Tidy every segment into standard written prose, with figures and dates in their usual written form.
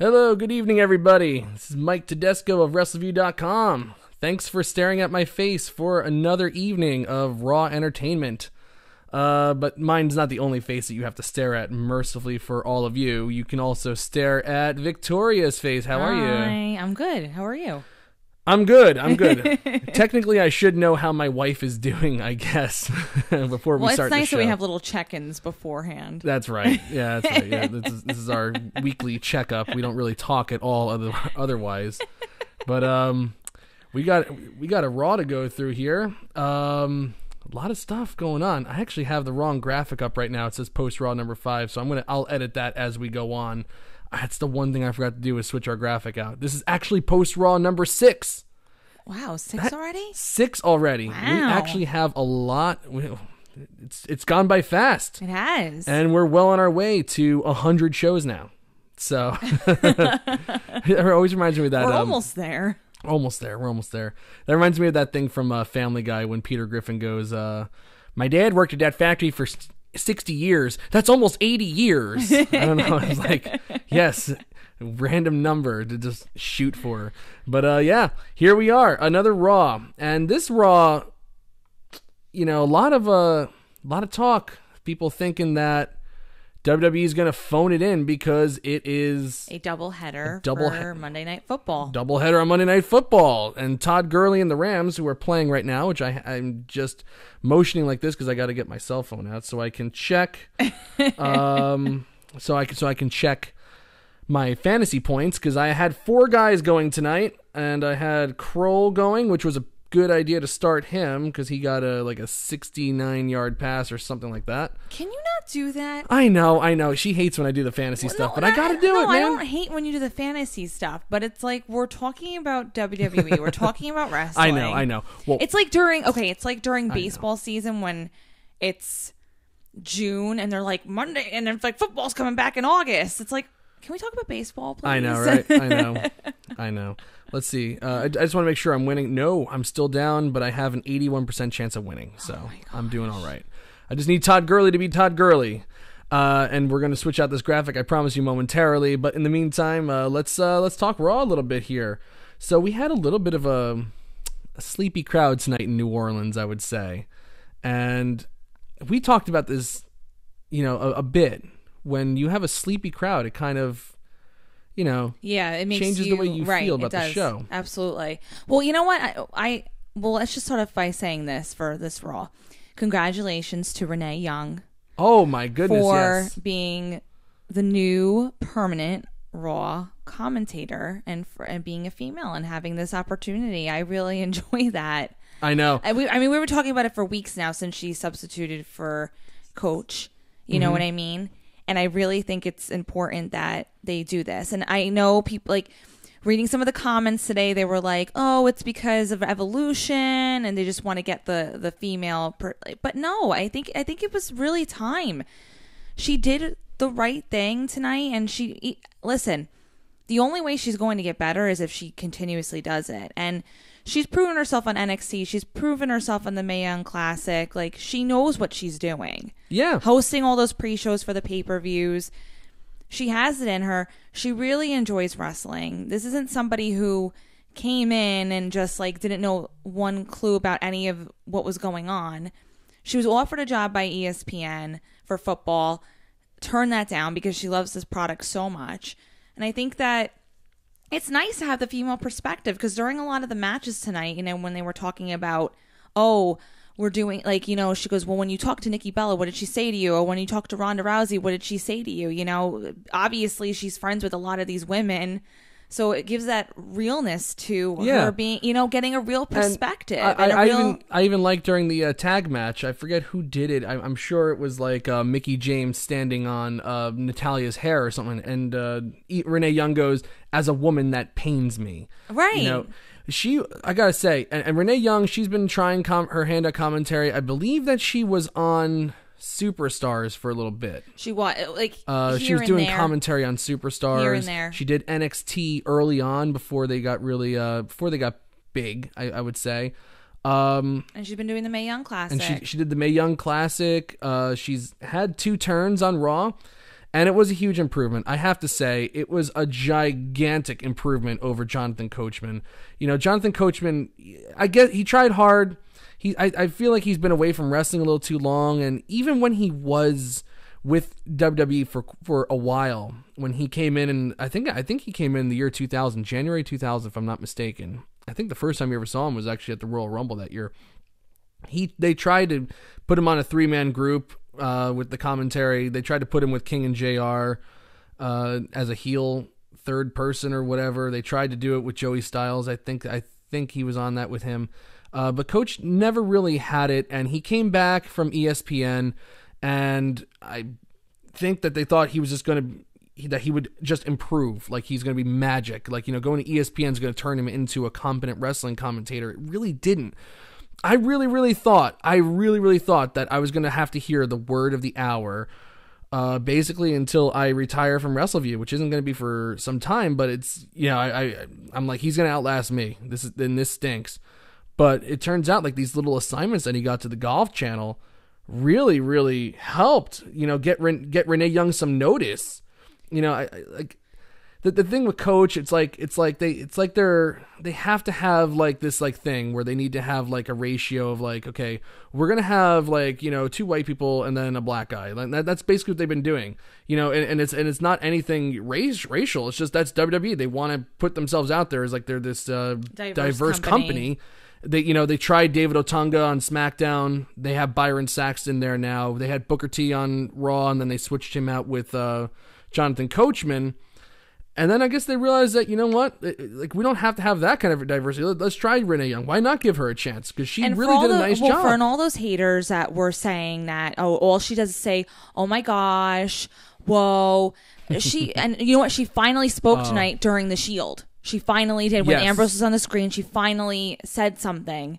Hello, good evening, everybody. This is Mike Tedesco of Wrestleview.com. Thanks for staring at my face for another evening of Raw entertainment. But mine's not the only face that you have to stare at, mercifully for all of you. You can also stare at Victoria's face. How are you? Hi, I'm good. How are you? I'm good. Technically, I should know how my wife is doing, I guess, before we start the show. Well, it's nice that we have little check-ins beforehand. That's right. Yeah, that's right. Yeah, this is our weekly checkup. We don't really talk at all otherwise. But we got a Raw to go through here. A lot of stuff going on. I actually have the wrong graphic up right now. It says Post Raw number 5, so I'll edit that as we go on. That's the one thing I forgot to do is switch our graphic out. This is actually Post Raw number 6. Wow, 6 already? 6 already. Wow. We actually have a lot. It's gone by fast. It has. And we're well on our way to 100 shows now. So it always reminds me of that. We're almost there. We're almost there. That reminds me of that thing from Family Guy when Peter Griffin goes, my dad worked at that factory for 60 years. That's almost 80 years. I don't know. I was like, yes, random number to just shoot for. But yeah, here we are, another Raw. And this Raw, a lot of talk. People thinking that WWE is going to phone it in because it is a doubleheader for Monday Night Football. Doubleheader on Monday Night Football. And Todd Gurley and the Rams, who are playing right now, which I'm just motioning like this because I got to get my cell phone out so I can check. So I can check my fantasy points because I had 4 guys going tonight, and I had Kroll going, which was a good idea to start him because he got a 69-yard pass or something like that. Can you not do that? I know. She hates when I do the fantasy stuff, but I gotta do it, man. I don't hate when you do the fantasy stuff, but it's like we're talking about WWE. We're talking about wrestling. I know. Well, it's like during baseball season when it's June and they're like Monday, and it's like football's coming back in August. It's like, can we talk about baseball, please? I know, right? I know. Let's see. I just want to make sure I'm winning. No, I'm still down, but I have an 81% chance of winning, so I'm doing all right. I just need Todd Gurley to be Todd Gurley, and we're going to switch out this graphic, I promise you, momentarily. But in the meantime, let's talk Raw a little bit here. So we had a little bit of a sleepy crowd tonight in New Orleans, I would say, and we talked about this, a bit. When you have a sleepy crowd, it kind of, it makes changes the way you feel about the show. Absolutely. Well, you know what? Well, let's just start off by saying this for this Raw. Congratulations to Renee Young. Oh my goodness! For being the new permanent Raw commentator and being a female and having this opportunity. I really enjoy that. I know. We were talking about it for weeks now since she substituted for Coach. You know what I mean? And I really think it's important that they do this. And I know people, like, reading some of the comments today, they were like, oh, it's because of evolution and they just want to get the female. But no, I think it was really time. She did the right thing tonight. And listen, the only way she's going to get better is if she continuously does it. And she's proven herself on NXT. She's proven herself on the Mae Young Classic. Like, she knows what she's doing. Yeah. Hosting all those pre-shows for the pay-per-views. She has it in her. She really enjoys wrestling. This isn't somebody who came in and just, didn't know one clue about any of what was going on. She was offered a job by ESPN for football. Turned that down because she loves this product so much. And I think that it's nice to have the female perspective because during a lot of the matches tonight, when they were talking about, we're doing, she goes, well, when you talk to Nikki Bella, what did she say to you? Or when you talk to Ronda Rousey, what did she say to you? Obviously she's friends with a lot of these women. So it gives that realness to her being, getting a real perspective. I even like during the tag match, I forget who did it. I'm sure it was Mickie James standing on Natalia's hair or something. And Renee Young goes, as a woman, that pains me. Right. I gotta say, and Renee Young, she's been trying her hand at commentary. I believe that she was on Superstars for a little bit. She was she was doing commentary on Superstars. Here and there. She did NXT early on before they got really before they got big, I would say. And she's been doing the Mae Young Classic. And she did the Mae Young Classic. She's had 2 turns on Raw. And it was a huge improvement. I have to say, it was a gigantic improvement over Jonathan Coachman. You know, Jonathan Coachman, I guess he tried hard. I feel like he's been away from wrestling a little too long. And even when he was with WWE for a while, when he came in, and I think he came in the year 2000, January 2000, if I'm not mistaken. I think the first time you ever saw him was actually at the Royal Rumble that year. They tried to put him on a 3-man group with the commentary. They tried to put him with King and JR as a heel third person or whatever. They tried to do it with Joey Styles. I think he was on that with him. But Coach never really had it, and he came back from ESPN, and I think that they thought he was just going to, that he would just improve, like he's going to be magic. Like, you know, going to ESPN is going to turn him into a competent wrestling commentator. It really didn't. I really thought that I was going to have to hear the word of the hour, basically until I retire from Wrestleview, which isn't going to be for some time, but it's, you know, I'm like, he's going to outlast me. This stinks. But it turns out like these little assignments that he got to the Golf Channel really helped, you know, get Renee Young some notice. You know, I like the thing with Coach, it's like they have to have like this like thing where they need to have like a ratio of like, okay, we're gonna have like, you know, 2 white people and then a black guy. Like that's basically what they've been doing. You know, and it's not anything racial. It's just that's WWE. They want to put themselves out there as like they're this diverse company. They tried David Otunga on SmackDown. They have Byron Saxton there now. They had Booker T on Raw, and then they switched him out with Jonathan Coachman. And then I guess they realized that, you know what, like we don't have to have that kind of diversity. Let's try Renee Young. Why not give her a chance? Because she really did a nice job. For all those haters that were saying that, oh, all she does is say, oh my gosh, whoa. And you know what? She finally spoke tonight during the Shield. She finally did. When Ambrose was on the screen, she finally said something,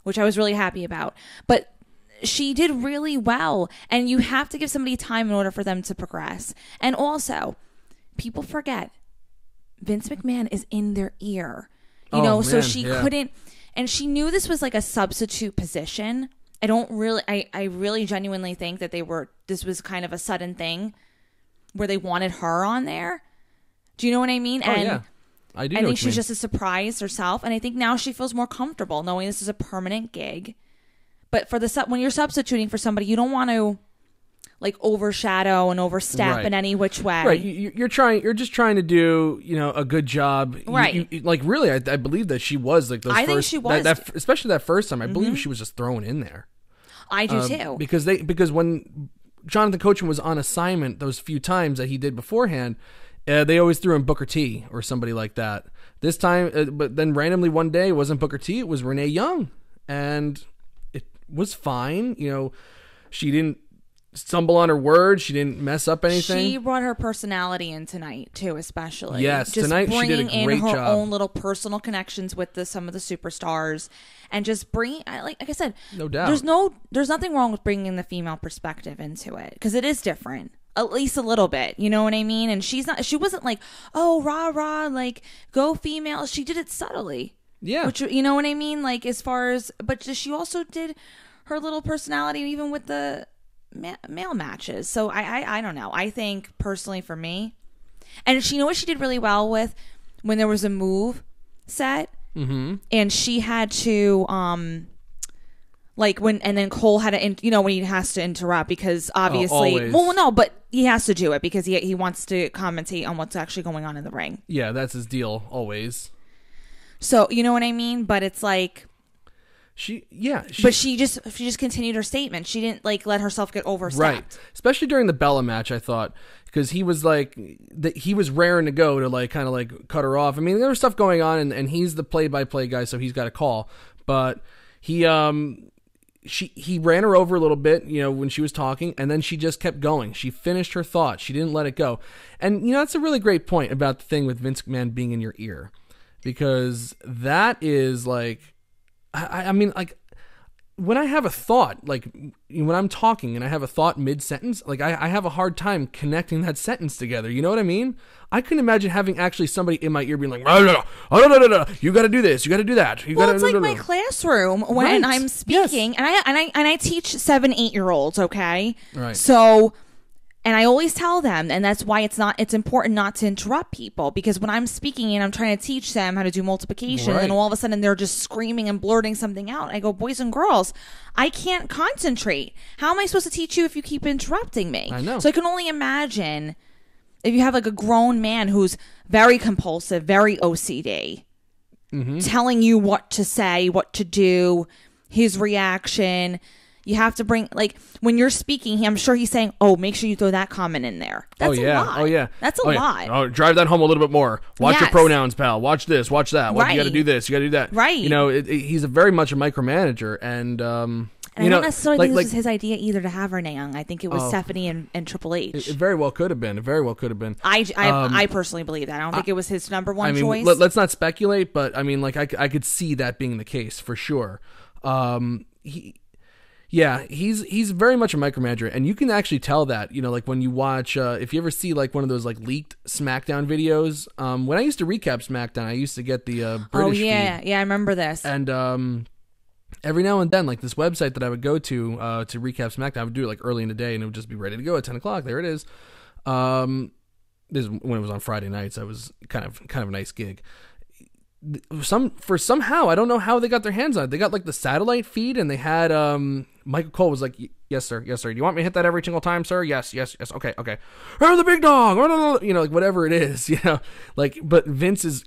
which I was really happy about. But she did really well, and you have to give somebody time in order for them to progress. And also, people forget, Vince McMahon is in their ear. You know, so she couldn't, and she knew this was like a substitute position. I really genuinely think that this was kind of a sudden thing where they wanted her on there. Do you know what I mean? I do. I think she's just a surprise herself, and I think now she feels more comfortable knowing this is a permanent gig. But for when you're substituting for somebody, you don't want to like overshadow and overstep in any which way. Right. You're just trying to do, you know, a good job. Right. Like really, I believe that she was like those. I think she was, especially that first time. I believe she was just thrown in there. I do too. Because when Jonathan Coachman was on assignment those few times that he did beforehand. They always threw in Booker T or somebody like that. This time, but then randomly one day, it wasn't Booker T, it was Renee Young. And it was fine. You know, she didn't stumble on her words. She didn't mess up anything. She brought her personality in tonight, too, especially. Yes, just tonight she did a great job. Bringing in her own little personal connections with some of the superstars. And just bringing, like I said, no doubt. There's nothing wrong with bringing the female perspective into it. Because it is different. At least a little bit, you know what I mean? And she wasn't like, oh, rah, like, go female. She did it subtly. Yeah. Which, you know what I mean? Like, as far as, but she also did her little personality even with the male matches. So I don't know. I think, personally, for me, and you know what she did really well with when there was a move set, and she had to, like and then Cole had to, you know, when he has to interrupt because obviously, but he has to do it because he wants to commentate on what's actually going on in the ring. Yeah, that's his deal always. So you know what I mean? But it's like but she just continued her statement. She didn't like let herself get overstepped. Right, especially during the Bella match, I thought, because he was like he was raring to go to like kind of like cut her off. I mean, there was stuff going on, and he's the play-by-play guy, so he's got a call, but he ran her over a little bit, you know, when she was talking, and then she just kept going. She finished her thought. She didn't let it go. And, you know, that's a really great point about the thing with Vince McMahon being in your ear. Because that is, like, I mean, like, when I have a thought, like, when I'm talking and I have a thought mid-sentence, like, I have a hard time connecting that sentence together. You know what I mean? I couldn't imagine having actually somebody in my ear being like, you got to do this, you got to do that. It's like my classroom when I'm speaking, and I teach 7-8-year-olds. Okay, right. So And I always tell them, and that's why it's important not to interrupt people, because when I'm speaking and I'm trying to teach them how to do multiplication, and all of a sudden they're just screaming and blurting something out, I go, boys and girls, I can't concentrate. How am I supposed to teach you if you keep interrupting me? I know. So I can only imagine if you have like a grown man who's very compulsive, very OCD, telling you what to say, what to do, his reaction. You have to bring, like, when you're speaking, I'm sure he's saying, oh, make sure you throw that comment in there. That's a lot. Oh, yeah. That's a lot. Oh, drive that home a little bit more. Watch your pronouns, pal. Watch this. Watch that. Right. You got to do this. You got to do that. Right. You know, he's very much a micromanager. And I don't necessarily think this was his idea either to have Renee Young. I think it was Stephanie and Triple H. It very well could have been. It very well could have been. I personally believe that. I don't think it was his number one choice. Let's not speculate, but I mean, like, I could see that being the case for sure. He's very much a micromanager, and you can actually tell that, you know, like when you watch, if you ever see like one of those like leaked SmackDown videos, when I used to recap SmackDown, I used to get the British feed. Yeah, I remember this. And every now and then, like this website that I would go to recap SmackDown, I would do it like early in the day, and it would just be ready to go at 10 o'clock. There it is. This is when it was on Friday nights. That was kind of a nice gig. Somehow I don't know how they got their hands on it. They got like the satellite feed, and they had Michael Cole was like, yes sir, do you want me to hit that every single time, sir? Yes, okay. Oh, the big dog, you know, like whatever it is, you know, like. But Vince is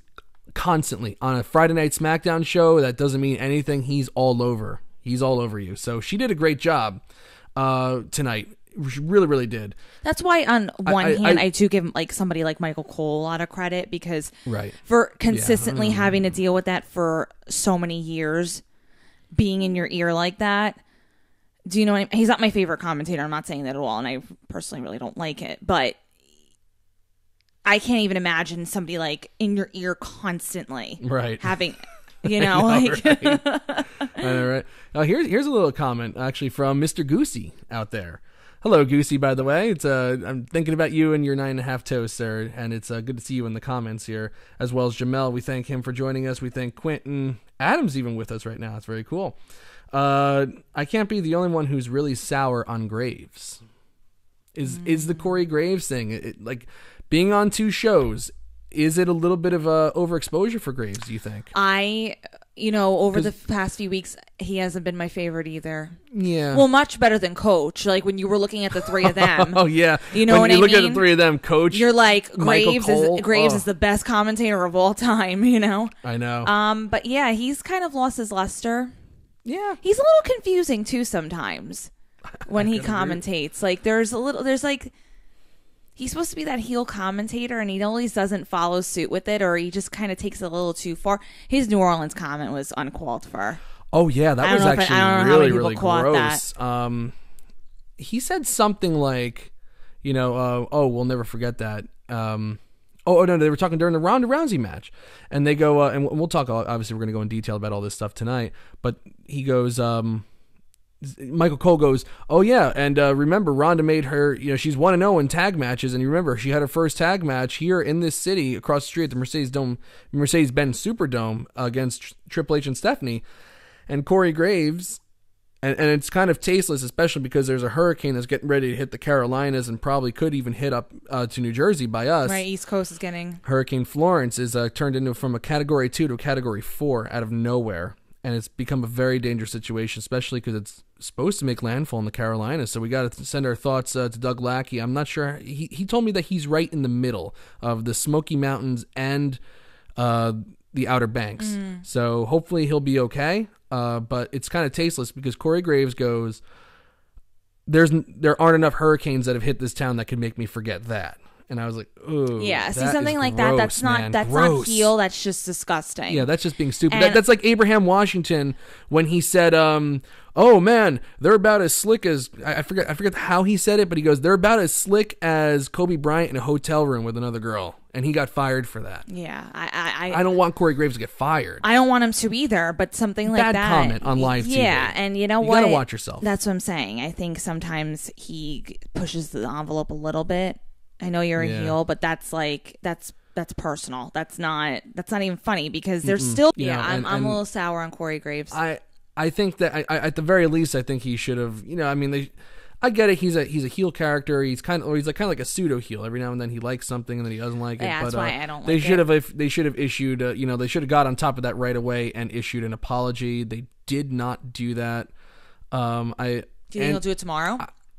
constantly on a Friday night SmackDown show. That doesn't mean anything. He's all over you. So she did a great job tonight. She really, really did. That's why on one hand, I do give like somebody like Michael Cole a lot of credit, because for consistently having to deal with that for so many years, being in your ear like that. Do you know what I mean? He's not my favorite commentator. I'm not saying that at all. And I personally really don't like it, but I can't even imagine somebody like in your ear constantly having, you know, like. I know, right? Now here's a little comment actually from Mr. Goosey out there. Hello, Goosey, by the way. It's I'm thinking about you and your 9.5 toast, sir, and it's good to see you in the comments here, as well as Jamel. We thank him for joining us. We thank Quentin. Adam's even with us right now. It's very cool. I can't be the only one who's really sour on Graves. Is the Corey Graves thing, like being on two shows, is it a little bit of overexposure for Graves, do you think? Over the past few weeks, he hasn't been my favorite either. Yeah. Well, much better than Coach. Like when you were looking at the three of them. Oh, yeah. You know what I mean? When you look at the three of them, Coach, you're like, Graves is the best commentator of all time, you know? I know. But yeah, he's kind of lost his luster. Yeah. He's a little confusing too sometimes when he commentates. Like there's like, he's supposed to be that heel commentator, and he always doesn't follow suit with it, or he just kind of takes it a little too far. His New Orleans comment was uncalled for. Oh, yeah, that was actually really, really gross. He said something like, we'll never forget that. No, they were talking during the Ronda Rousey match, and they go, and we'll talk, obviously we're going to go in detail about all this stuff tonight, but he goes, Michael Cole goes, oh yeah, and remember Ronda made her, she's 1-0 in tag matches, and you remember she had her first tag match here in this city across the street at the Mercedes-Benz Superdome against Triple H and Stephanie, and Corey Graves, and it's kind of tasteless, especially because there's a hurricane that's getting ready to hit the Carolinas and probably could even hit up to New Jersey by us. Right, East Coast is getting... Hurricane Florence is turned into from a Category 2 to a Category 4 out of nowhere. And it's become a very dangerous situation, especially because it's supposed to make landfall in the Carolinas. So we got to send our thoughts to Doug Lackey. I'm not sure. He told me that he's right in the middle of the Smoky Mountains and the Outer Banks. So hopefully he'll be okay. But it's kind of tasteless because Corey Graves goes, there aren't enough hurricanes that have hit this town that could make me forget that. And I was like, "Ooh, yeah." See, something like gross, that's not not heel. That's just disgusting. Yeah, that's just being stupid. That's like Abraham Washington when he said, "Oh man, they're about as slick as I forget how he said it, but he goes, they're about as slick as Kobe Bryant in a hotel room with another girl," and he got fired for that. Yeah, I don't want Corey Graves to get fired. I don't want him to either. But something like that, bad comment on live TV. Yeah, and you what? You gotta watch yourself. That's what I'm saying. I think sometimes he pushes the envelope a little bit. I know you're a heel, but that's personal. That's not even funny because there's still I'm a little sour on Corey Graves. I think that I at the very least I think he should have I I get it. He's a heel character. He's kind of like a pseudo heel. Every now and then he likes something and then he doesn't like it. Yeah, that's why I don't they like should it. They should have issued. They should have got on top of that right away and issued an apology. They did not do that. Do you think he'll do it tomorrow?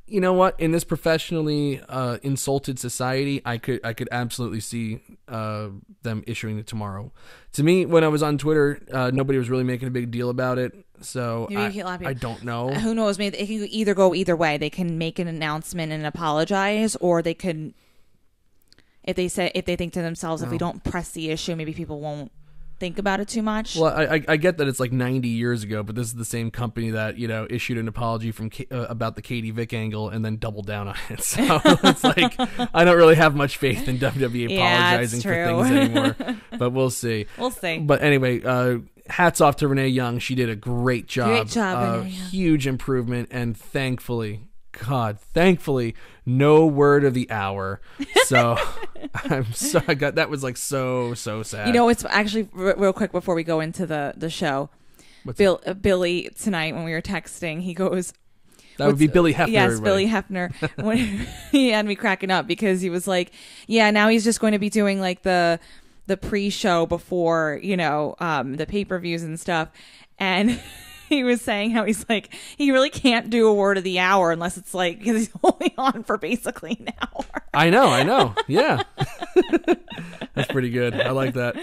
You know what? In this professionally insulted society, I could absolutely see them issuing it tomorrow. To me, when I was on Twitter, nobody was really making a big deal about it. So I don't know. Who knows? Maybe it can either go either way. They can make an announcement and apologize, or they could, if they think to themselves, if we don't press the issue, maybe people won't think about it too much. Well, I get that it's like 90 years ago, but this is the same company that issued an apology about the Katie Vick angle and then doubled down on it. So it's like I don't really have much faith in WWE apologizing for things anymore. But we'll see. We'll see. But anyway, hats off to Renee Young. She did a great job. Great job, Renee. Huge improvement, and thankfully, no word of the hour. So that was like so sad. It's actually real quick before we go into the show. Billy tonight when we were texting, he goes, that would be Billy Hefner. Yes, everybody. Billy Hefner. When he had me cracking up because he was like, yeah, now he's just going to be doing like the pre-show before, the pay-per-views and stuff. And he was saying how he's like, he really can't do a word of the hour unless it's like, because he's only on for basically an hour. I know. Yeah. That's pretty good. I like that.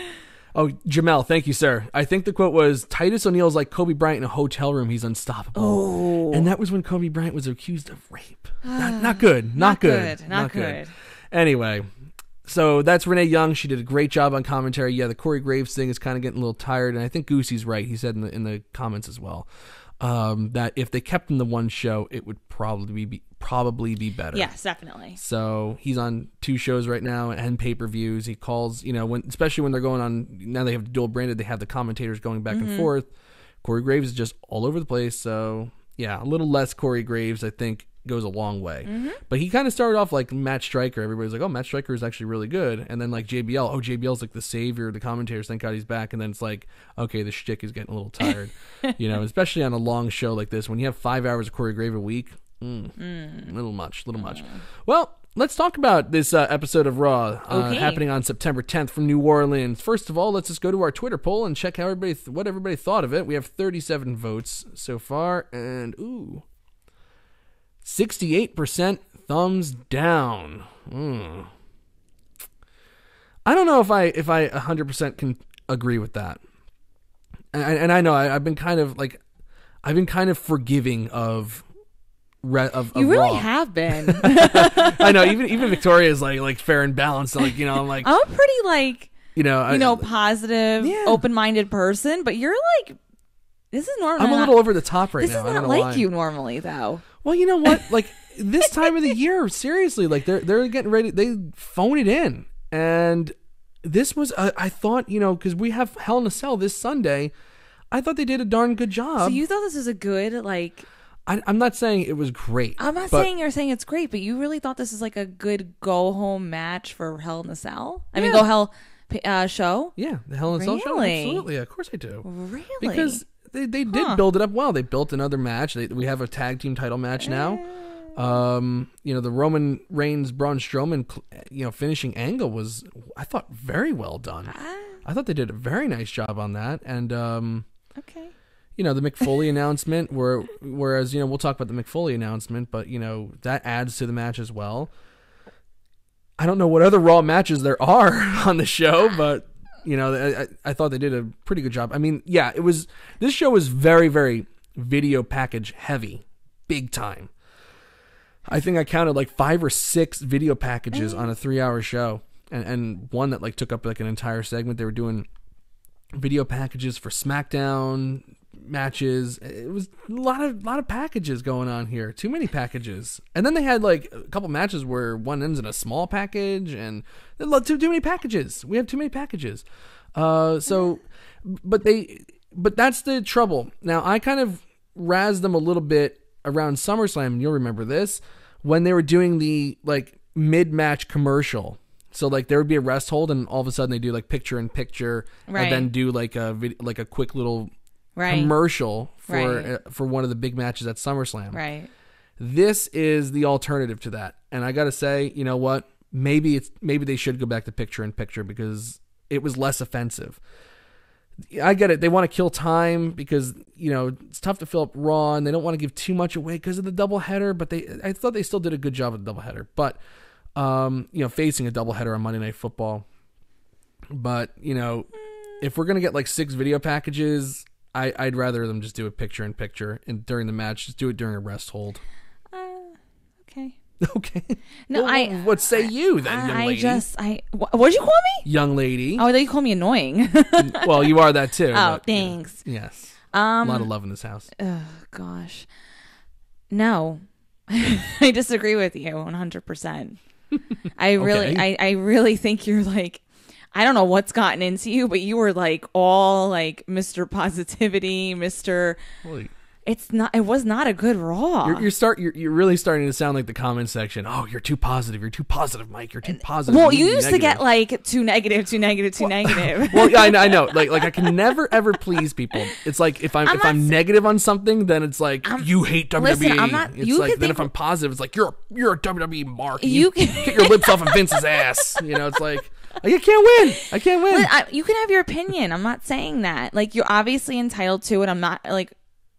Oh, Jamel, thank you, sir. I think the quote was, Titus O'Neil's like Kobe Bryant in a hotel room. He's unstoppable. Oh. And that was when Kobe Bryant was accused of rape. Not good. Not good. Anyway, so that's Renee Young. She did a great job on commentary. Yeah, the Corey Graves thing is kind of getting a little tired, and I think Goosey's right. He said in the comments as well that if they kept him the one show, it would probably be better. Yes, definitely. So he's on 2 shows right now and pay-per-views. He calls, especially when they're going on, now they have dual branded, they have the commentators going back and forth. Corey Graves is just all over the place. So yeah, a little less Corey Graves, I think, goes a long way. But he kind of started off like Matt Stryker. Everybody's like, oh, Matt Stryker is actually really good. And then like JBL, JBL's like the savior of the commentators. Thank God he's back. And then it's like, okay, the shtick is getting a little tired. Especially on a long show like this. When you have 5 hours of Corey Graves a week, little much. Well, let's talk about this episode of Raw happening on September 10th from New Orleans. First of all, let's just go to our Twitter poll and check what everybody thought of it. We have 37 votes so far. And 68% thumbs down. I don't know if I 100% can agree with that. And I know I've been kind of forgiving of you really Raw. have been. I know even Victoria is like fair and balanced. Like I'm like I'm a pretty positive, yeah, open-minded person, but you're like, this is normal. I'm a little over the top right now. This is not like you normally, though. Well, you know what? Like this time of the year, seriously, like they're getting ready. They phone it in, and this was I thought because we have Hell in a Cell this Sunday. I thought they did a darn good job. So you thought this was a good I'm not saying it was great. I'm not saying you're saying it's great, but you really thought this is like a good go home match for Hell in a Cell. I mean, go Hell show. Yeah, the Hell in a Cell show. Absolutely, of course I do. Really? Because they did build it up well. They built another match. We have a tag team title match now. The Roman Reigns Braun Strowman finishing angle was, I thought, very well done. I thought they did a very nice job on that. And okay. The Mick Foley announcement, whereas we'll talk about the Mick Foley announcement, but that adds to the match as well. I don't know what other Raw matches there are on the show, but I thought they did a pretty good job. I mean, yeah, this show was very, very video package heavy, big time. I think I counted like 5 or 6 video packages on a 3-hour show, and one that like took up like an entire segment. They were doing video packages for SmackDown matches. It was a lot of packages going on here. Too many packages. And then they had like a couple matches where one ends in a small package, and too many packages. We have too many packages. But that's the trouble. Now I kind of razzed them a little bit around SummerSlam, and you'll remember this, when they were doing the like mid-match commercial. So like there would be a rest hold, and all of a sudden they do like picture in picture, and then do like a quick little commercial for one of the big matches at SummerSlam. Right. This is the alternative to that. And I got to say, you know what? Maybe they should go back to picture-in-picture because it was less offensive. I get it. They want to kill time because, you know, it's tough to fill up Raw and they don't want to give too much away because of the doubleheader, but I thought they still did a good job with the doubleheader. But, you know, facing a doubleheader on Monday Night Football. But, you know, if we're going to get like 6 video packages, I'd rather them just do a picture-in-picture and during the match, just do it during a rest hold. Okay. Okay. No, well, what say you then, young lady? What'd you call me? Young lady. Oh, I thought you called me annoying. Well, you are that too. Oh, thanks. Yes. A lot of love in this house. Oh, gosh. No. I disagree with you 100%. I really think you're like, I don't know what's gotten into you, but you were like all like Mr. Positivity, Mr. Holy. It was not a good Raw. You're really starting to sound like the comment section. Oh, you're too positive. You're too positive, Mike. You're too positive. Well, you used to get like too negative. Well, I know. Like I can never ever please people. It's like if I'm negative on something, then it's like you hate WWE. Listen, I'm not. It's like then if I'm positive, it's like you're a WWE mark. You get your lips off of Vince's ass. You know, it's like I can't win. You can have your opinion. I'm not saying that. Like you're obviously entitled to it. I'm not like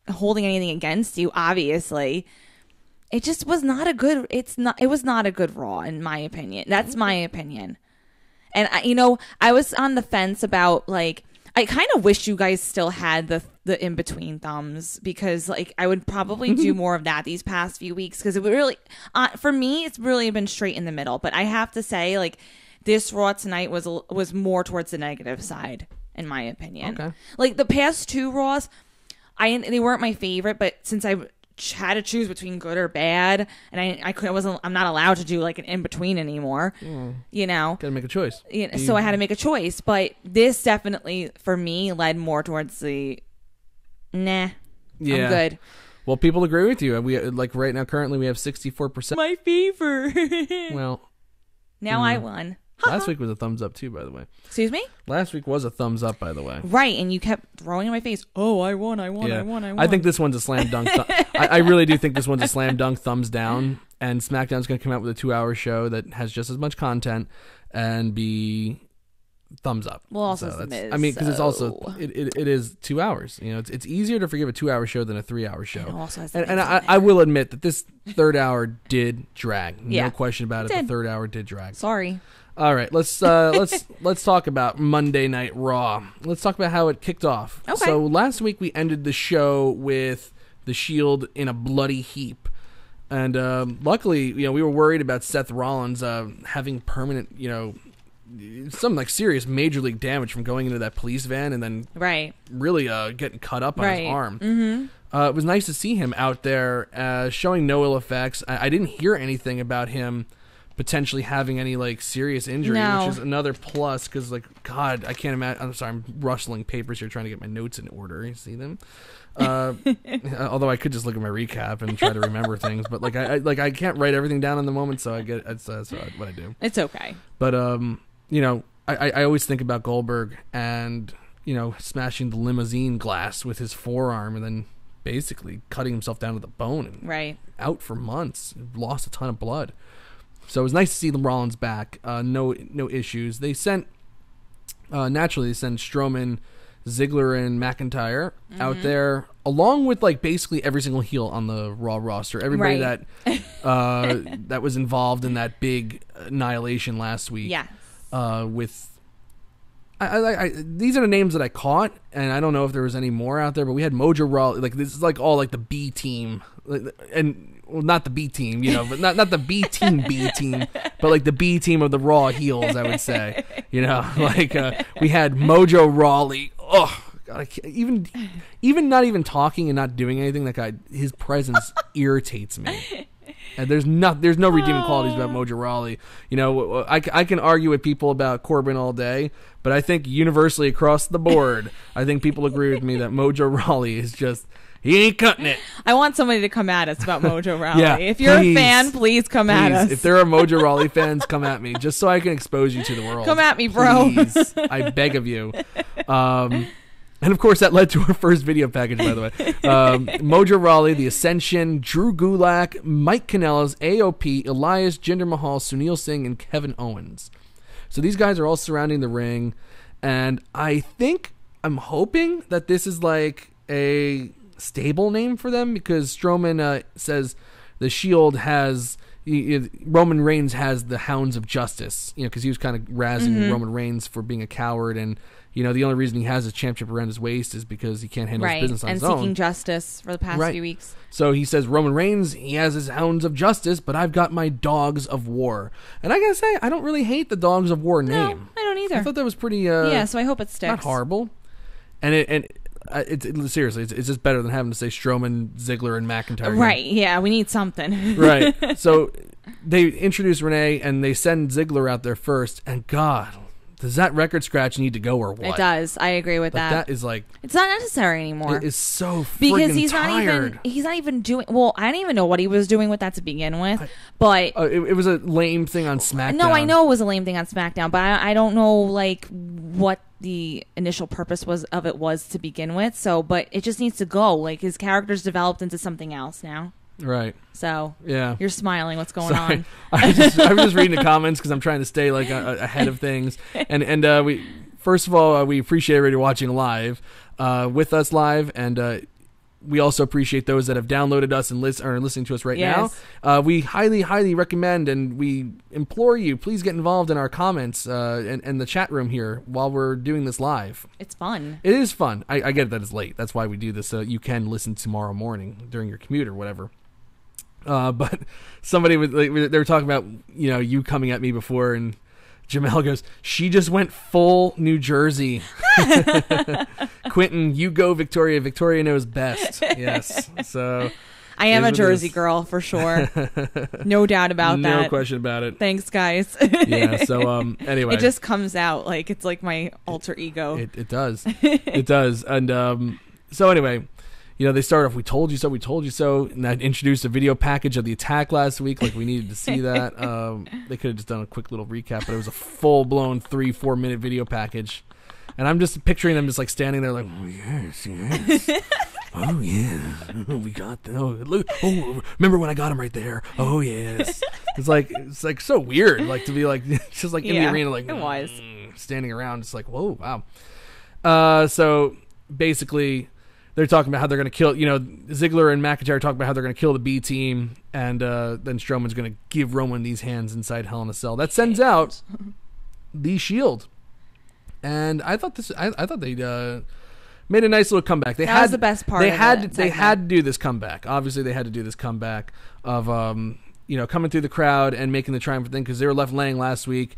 holding anything against you, obviously. It just was not a good it was not a good Raw in my opinion. That's my opinion. And I was on the fence about like I kind of wish you guys still had the in between thumbs because like I would probably do more of that these past few weeks because it would really for me it's really been straight in the middle, but I have to say like this Raw tonight was more towards the negative side in my opinion. Okay. Like the past 2 Raws they weren't my favorite, but since I had to choose between good or bad, and I'm not allowed to do like an in between anymore. You know, gotta make a choice. So I had to make a choice, but this definitely for me led more towards the nah. Yeah. I'm good. Well, people agree with you. We like right now. Currently, we have 64%. My fever. Well, now I won. Last week was a thumbs up too, by the way. Excuse me? Last week was a thumbs up, by the way. Right, and you kept throwing in my face, oh, I won. I think this one's a slam dunk. I really do think this one's a slam dunk thumbs down, and SmackDown's going to come out with a 2-hour show that has just as much content and be thumbs up. Well, also so because it's also it is 2 hours. You know, it's easier to forgive a 2-hour show than a 3-hour show. And I will admit that this third hour did drag. No question about it. The third hour did drag. Sorry. All right, let's talk about Monday Night Raw. Let's talk about how it kicked off. Okay. So last week we ended the show with the Shield in a bloody heap, and luckily, we were worried about Seth Rollins having permanent, some like serious major league damage from going into that police van and then really getting cut up on his arm. Mm-hmm. It was nice to see him out there showing no ill effects. I didn't hear anything about him potentially having any like serious injury, which is another plus because like God, I can't imagine. I'm sorry, I'm rustling papers here trying to get my notes in order. You see them? Although I could just look at my recap and try to remember things, but like I can't write everything down in the moment, so that's what I do. It's okay. But I always think about Goldberg and smashing the limousine glass with his forearm and then basically cutting himself down to the bone and out for months, lost a ton of blood. So it was nice to see the Rollins back. No issues. They sent naturally Strowman, Ziggler, and McIntyre out there, along with like basically every single heel on the Raw roster. Everybody that that was involved in that big annihilation last week. Yeah. With these are the names that I caught, and I don't know if there was any more out there, but we had Mojo Rawley. Like this is like all like the B team, and. Well, not the B team, but not the B team, but like the B team of the Raw heels, I would say. Like we had Mojo Rawley. Oh God, even not even talking and not doing anything. That guy, his presence irritates me. And there's no redeeming qualities about Mojo Rawley. I can argue with people about Corbin all day, but I think universally across the board, I think people agree with me that Mojo Rawley is just. He ain't cutting it. I want somebody to come at us about Mojo Rawley. If you're a fan, please come at us. If there are Mojo Rawley fans, come at me, just so I can expose you to the world. Come at me, bro. Please. I beg of you. And of course, that led to our first video package, by the way. Mojo Rawley, The Ascension, Drew Gulak, Mike Kanellis, AOP, Elias, Jinder Mahal, Sunil Singh, and Kevin Owens. So these guys are all surrounding the ring. And I'm hoping that this is like a stable name for them, because Strowman says the Shield has... Roman Reigns has the Hounds of Justice, because he was kind of razzing Roman Reigns for being a coward, and the only reason he has his championship around his waist is because he can't handle his business on his own. And seeking justice for the past few weeks. So he says Roman Reigns, he has his Hounds of Justice, but I've got my Dogs of War. And I gotta say, I don't really hate the Dogs of War name. No, I don't either. I thought that was pretty. So I hope it sticks. Not horrible, seriously, it's just better than having to say Strowman, Ziggler, and McIntyre. Right, yeah, we need something. Right. So they introduce Renee, and they send Ziggler out there first, and God, does that record scratch need to go or what? It does. I agree with that. That is like... It's not necessary anymore. It is so freaking because he's tired. He's not even doing... Well, I don't even know what he was doing with that to begin with, but... It was a lame thing on SmackDown. No, I know it was a lame thing on SmackDown, but I don't know, like, what the initial purpose was to begin with. So, but it just needs to go. Like, his character's developed into something else now. Right. So, yeah, you're smiling. What's going on? I was just reading the comments because I'm trying to stay like ahead of things. And we first of all we appreciate everybody watching live with us live, and we also appreciate those that have downloaded us and are listening to us right now. We highly recommend, and we implore you, please get involved in our comments and the chat room here while we're doing this live. It's fun. It is fun. I get that it's late. That's why we do this, so you can listen tomorrow morning during your commute or whatever. But somebody they were talking about you coming at me before, and Jamel goes, she just went full New Jersey. Quentin, you go Victoria. Victoria knows best. Yes. So I am a Jersey girl for sure. No doubt about that. No question about it. Thanks, guys. Yeah. So anyway, it just comes out like it's like my alter ego. It does. It does. And so anyway, they started off, we told you so, and I introduced a video package of the attack last week, like we needed to see that. They could have just done a quick little recap, but it was a full-blown 3-4 minute video package. And I'm just picturing them just like standing there like, oh, yes. Oh, yeah. Oh, we got that. Oh, look. Oh, remember when I got him right there? Oh, yes. It's like so weird, like to be like, just like in the arena, like, it was. Standing around, just like, whoa, wow. So basically, they're talking about how they're going to kill, Ziggler and McIntyre are talking about how they're going to kill the B team, and then Strowman's going to give Roman these hands inside Hell in a Cell. That sends out the Shield. And I thought they made a nice little comeback. That was the best part. They had to do this comeback. Obviously, they had to do this comeback of coming through the crowd and making the triumphant thing, because they were left laying last week.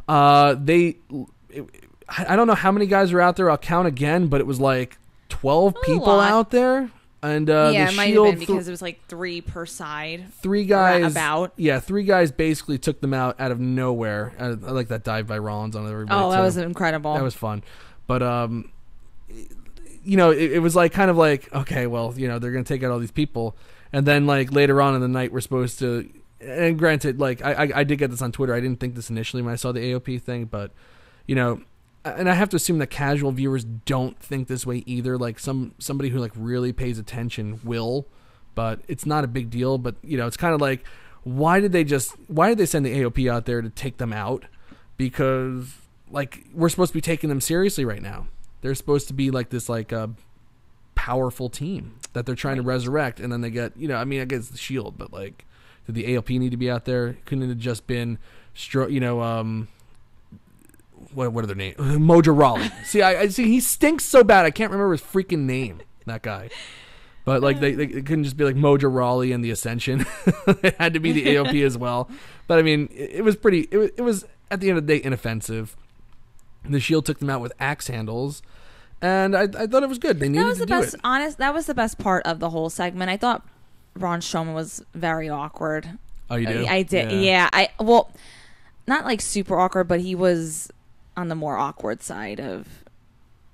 I don't know how many guys were out there. I'll count again, but it was like 12 people out there, and it might have been because it was like 3 per side. 3 guys about. Yeah, 3 guys basically took them out of nowhere. I like that dive by Rollins on everybody. Oh, that was incredible. That was fun, but it was like kind of like, okay, well, they're gonna take out all these people, and then like later on in the night we're supposed to. And granted, like I did get this on Twitter. I didn't think this initially when I saw the AOP thing, but and I have to assume that casual viewers don't think this way either. Like somebody who like really pays attention will, but it's not a big deal. But it's kind of like, why did they send the AOP out there to take them out? Because like we're supposed to be taking them seriously right now. They're supposed to be like this like powerful team that they're trying to resurrect, and then they get I guess the Shield, but like did the AOP need to be out there? Couldn't it have just been what are their names? Mojo Rawley. See, I see he stinks so bad I can't remember his freaking name. That guy. But like they couldn't just be like Mojo Rawley and the Ascension. It had to be the AOP as well. But I mean, it was pretty. It was at the end of the day inoffensive. The Shield took them out with axe handles, and I thought it was good. They needed to do it. That was the best part of the whole segment. I thought Braun Strowman was very awkward. Oh, you do? I did. Yeah. Well, not like super awkward, but he was on the more awkward side of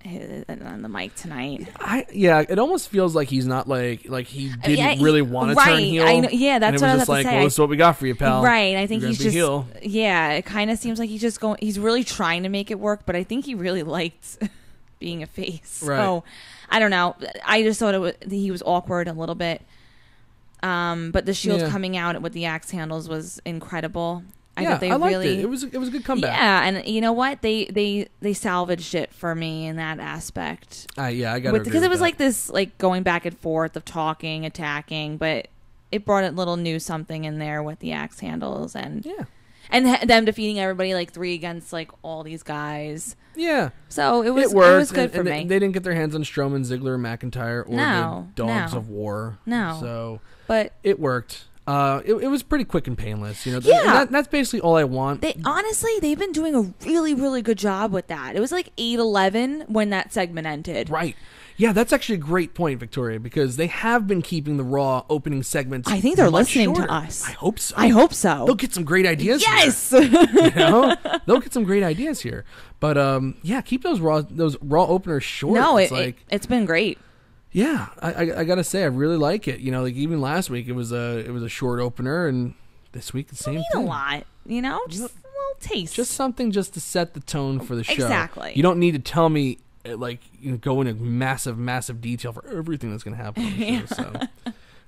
on the mic tonight. It almost feels like he's not like he didn't really want to turn heel. I know, yeah, that's what I was just like. Well, this is what we got for you, pal. Right. I think he's just heel. Yeah. It kind of seems like he's really trying to make it work, but I think he really liked being a face. Right. So I don't know. I just thought he was awkward a little bit. But the Shield coming out with the axe handles was incredible. I liked it. It was a good comeback. Yeah, and you know what? They salvaged it for me in that aspect. I got to because it was like this, like going back and forth of talking, attacking, but it brought a little new something in there with the axe handles and them defeating everybody like 3 against like all these guys. Yeah. So it was good for me. They didn't get their hands on Strowman, Ziggler, McIntyre, or the Dogs of War. No. So but it worked. It was pretty quick and painless, you know. Yeah. That's basically all I want. They've been doing a really, really good job with that. It was like 8-11 when that segment ended. Right. Yeah, that's actually a great point, Victoria, because they have been keeping the Raw opening segments. I think they're listening shorter. to us. I hope so. They'll get some great ideas. Yes. Here, you know? They'll get some great ideas here. But keep those Raw openers short. No, it's been great. Yeah, I gotta say I really like it. You know, like even last week it was a short opener, and this week the same thing. A lot, you know, just a little taste, just something just to set the tone for the show. Exactly. You don't need to tell me like go into massive detail for everything that's going to happen on the show. So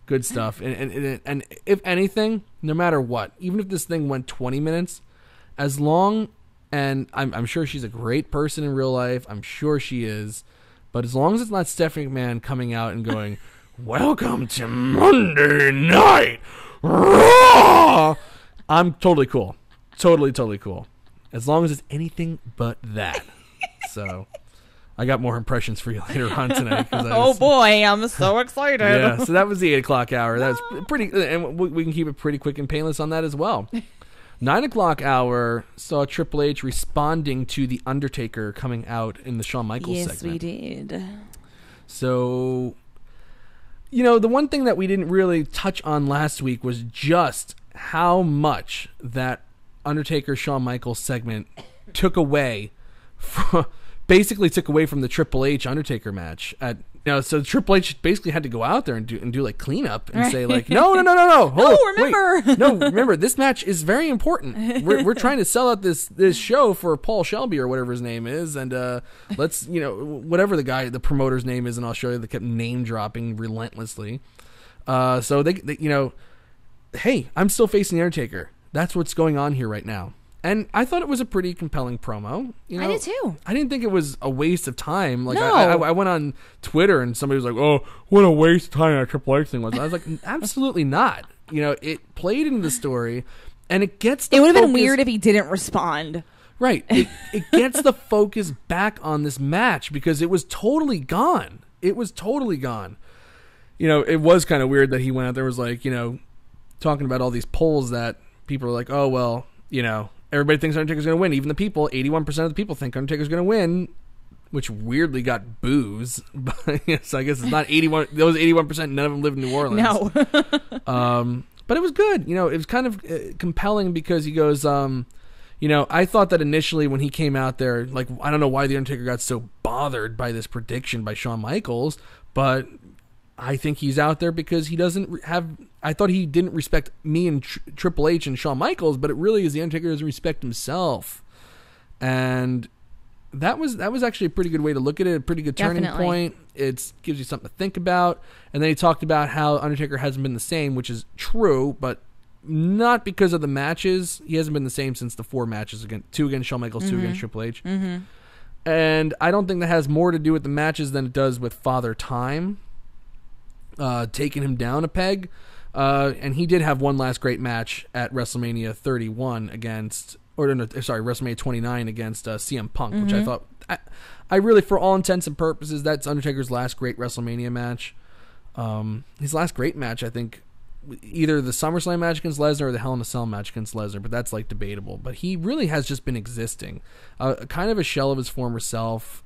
good stuff. And if anything, no matter what, even if this thing went 20 minutes, as long and I'm sure she's a great person in real life. I'm sure she is. But as long as it's not Stephanie McMahon coming out and going, "Welcome to Monday Night Raw," I'm totally cool. Totally cool. As long as it's anything but that. So I got more impressions for you later on tonight. Oh boy, I'm so excited. Yeah, so that was the 8 o'clock hour. That was pretty, and we can keep it pretty quick and painless on that as well. 9 o'clock hour saw Triple H responding to The Undertaker coming out in the Shawn Michaels segment. Yes, we did. So, you know, the one thing that we didn't really touch on last week was just how much that Undertaker-Shawn Michaels segment took away from the Triple H Undertaker match so Triple H basically had to go out there and do like cleanup and say like no remember this match is very important. We're trying to sell out this show for Paul Shelby or whatever his name is, and let's whatever the promoter's name is in Australia that kept name dropping relentlessly. So they hey, I'm still facing the Undertaker. That's what's going on here right now. And I thought it was a pretty compelling promo. You know, I did too. I didn't think it was a waste of time. Like no. I went on Twitter and somebody was like, "Oh, what a waste of time that Triple H thing was." I was like, "Absolutely not." You know, it played into the story, and it gets. It would have been weird if he didn't respond. Right. It gets the focus back on this match because it was totally gone. It was totally gone. You know, it was kind of weird that he went out there was like, talking about all these polls that people are like, "Oh well, everybody thinks Undertaker's going to win." Even the people, 81% of the people think Undertaker's going to win, which weirdly got boos. So I guess it's not 81. Those 81%, none of them live in New Orleans. No. But it was good. It was kind of compelling because he goes, I thought that initially when he came out there, like, I don't know why the Undertaker got so bothered by this prediction by Shawn Michaels, but I think he's out there because he doesn't have. I thought he didn't respect me and Triple H and Shawn Michaels, but it really is the Undertaker doesn't respect himself, and that was actually a pretty good way to look at it. A pretty good turning point. It gives you something to think about. And then he talked about how Undertaker hasn't been the same, which is true, but not because of the matches. He hasn't been the same since the 4 matches two against Shawn Michaels, 2 against Triple H, and I don't think that has more to do with the matches than it does with Father Time taking him down a peg. And he did have one last great match at WrestleMania 31 WrestleMania 29 against CM Punk, which I thought, I really, for all intents and purposes, that's Undertaker's last great WrestleMania match. His last great match, I think, either the SummerSlam match against Lesnar or the Hell in a Cell match against Lesnar, but that's like debatable. But he really has just been existing, kind of a shell of his former self.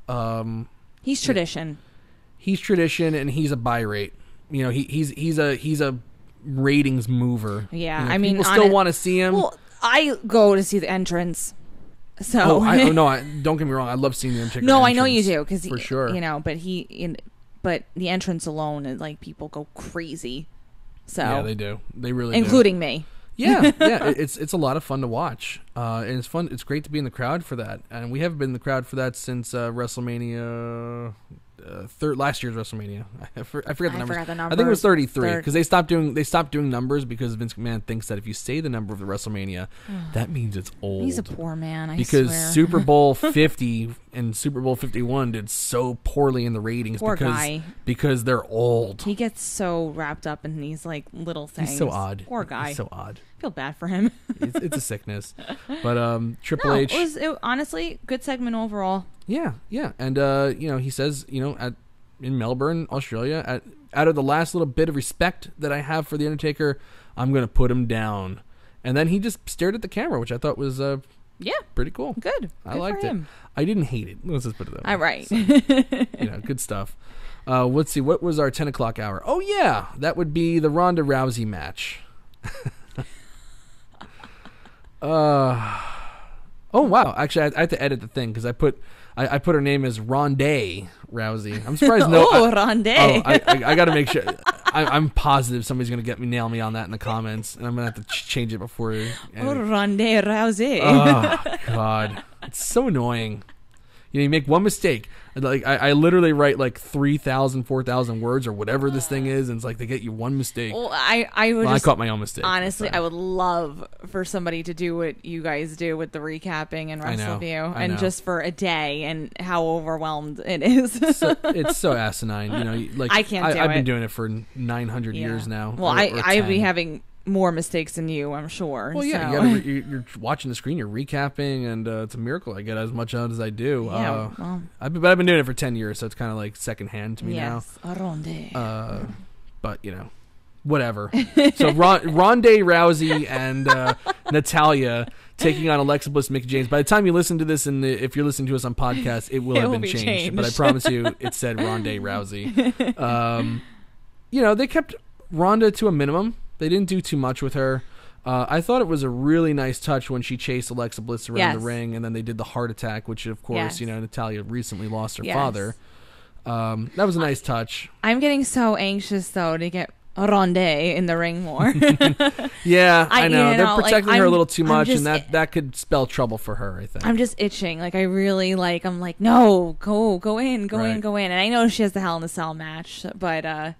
He's tradition. He's tradition, and he's a buy rate. He's a ratings mover. Yeah, people still want to see him. Well, I go to see the entrance. So don't get me wrong. I love seeing the Undertaker. No, I know you do because for sure. But the entrance alone, is like people go crazy. So yeah, they do. They really including do. me. Yeah, it's a lot of fun to watch, and it's fun. It's great to be in the crowd for that, and we haven't been in the crowd for that since WrestleMania. Last year's WrestleMania. I forget the numbers. I think it was 33 because they stopped doing numbers because Vince McMahon thinks that if you say the number of the WrestleMania, that means it's old. He's a poor man. I because swear. Super Bowl 50 and Super Bowl 51 did so poorly in the ratings because they're old. He gets so wrapped up in these like little things. He's so odd. Poor guy. He's so odd. I feel bad for him. It's a sickness, but Triple H. It was honestly good segment overall. Yeah, and he says, in Melbourne, Australia, out of the last little bit of respect that I have for the Undertaker, I'm going to put him down. And then he just stared at the camera, which I thought was pretty cool. Good. I liked it. I didn't hate it. Let's just put it that way. All right. So, good stuff. Let's see. What was our 10 o'clock hour? Oh yeah, that would be the Ronda Rousey match. Oh wow! Actually, I had to edit the thing because I put her name as Ronda Rousey. I'm surprised. Ronda. I got to make sure. I'm positive somebody's gonna nail me on that in the comments, and I'm gonna have to change it before. Ronda Rousey. Oh God, it's so annoying. You make one mistake. Like I literally write like 3,000, 4,000 words or whatever this thing is, and it's like they get you one mistake. Well, I caught my own mistake. Honestly, I would love for somebody to do what you guys do with the recapping and Wrestleview, and just for a day, and how overwhelmed it is. It's so asinine, like I can't do I've it. been doing it for 900 years now. Well, I'd be having more mistakes than you, I'm sure. Well, yeah, so. you're watching the screen, you're recapping, and it's a miracle I get as much out as I do. Yeah, I've been doing it for 10 years, so it's kind of like secondhand to me now. Ronda. But whatever. So Ronda Rousey and Natalya taking on Alexa Bliss, Mick James. By the time you listen to this, and if you're listening to us on podcast, it will have been changed. But I promise you, it said Ronda Rousey. They kept Ronda to a minimum. They didn't do too much with her. I thought it was a really nice touch when she chased Alexa Bliss around the ring, and then they did the heart attack, which, of course, Natalya recently lost her father. That was a nice touch. I'm getting so anxious, though, to get Ronda in the ring more. Yeah, I know. They're protecting her a little too much, and that could spell trouble for her, I think. I'm just itching. Like, I'm like, no, go in. And I know she has the Hell in the Cell match, but...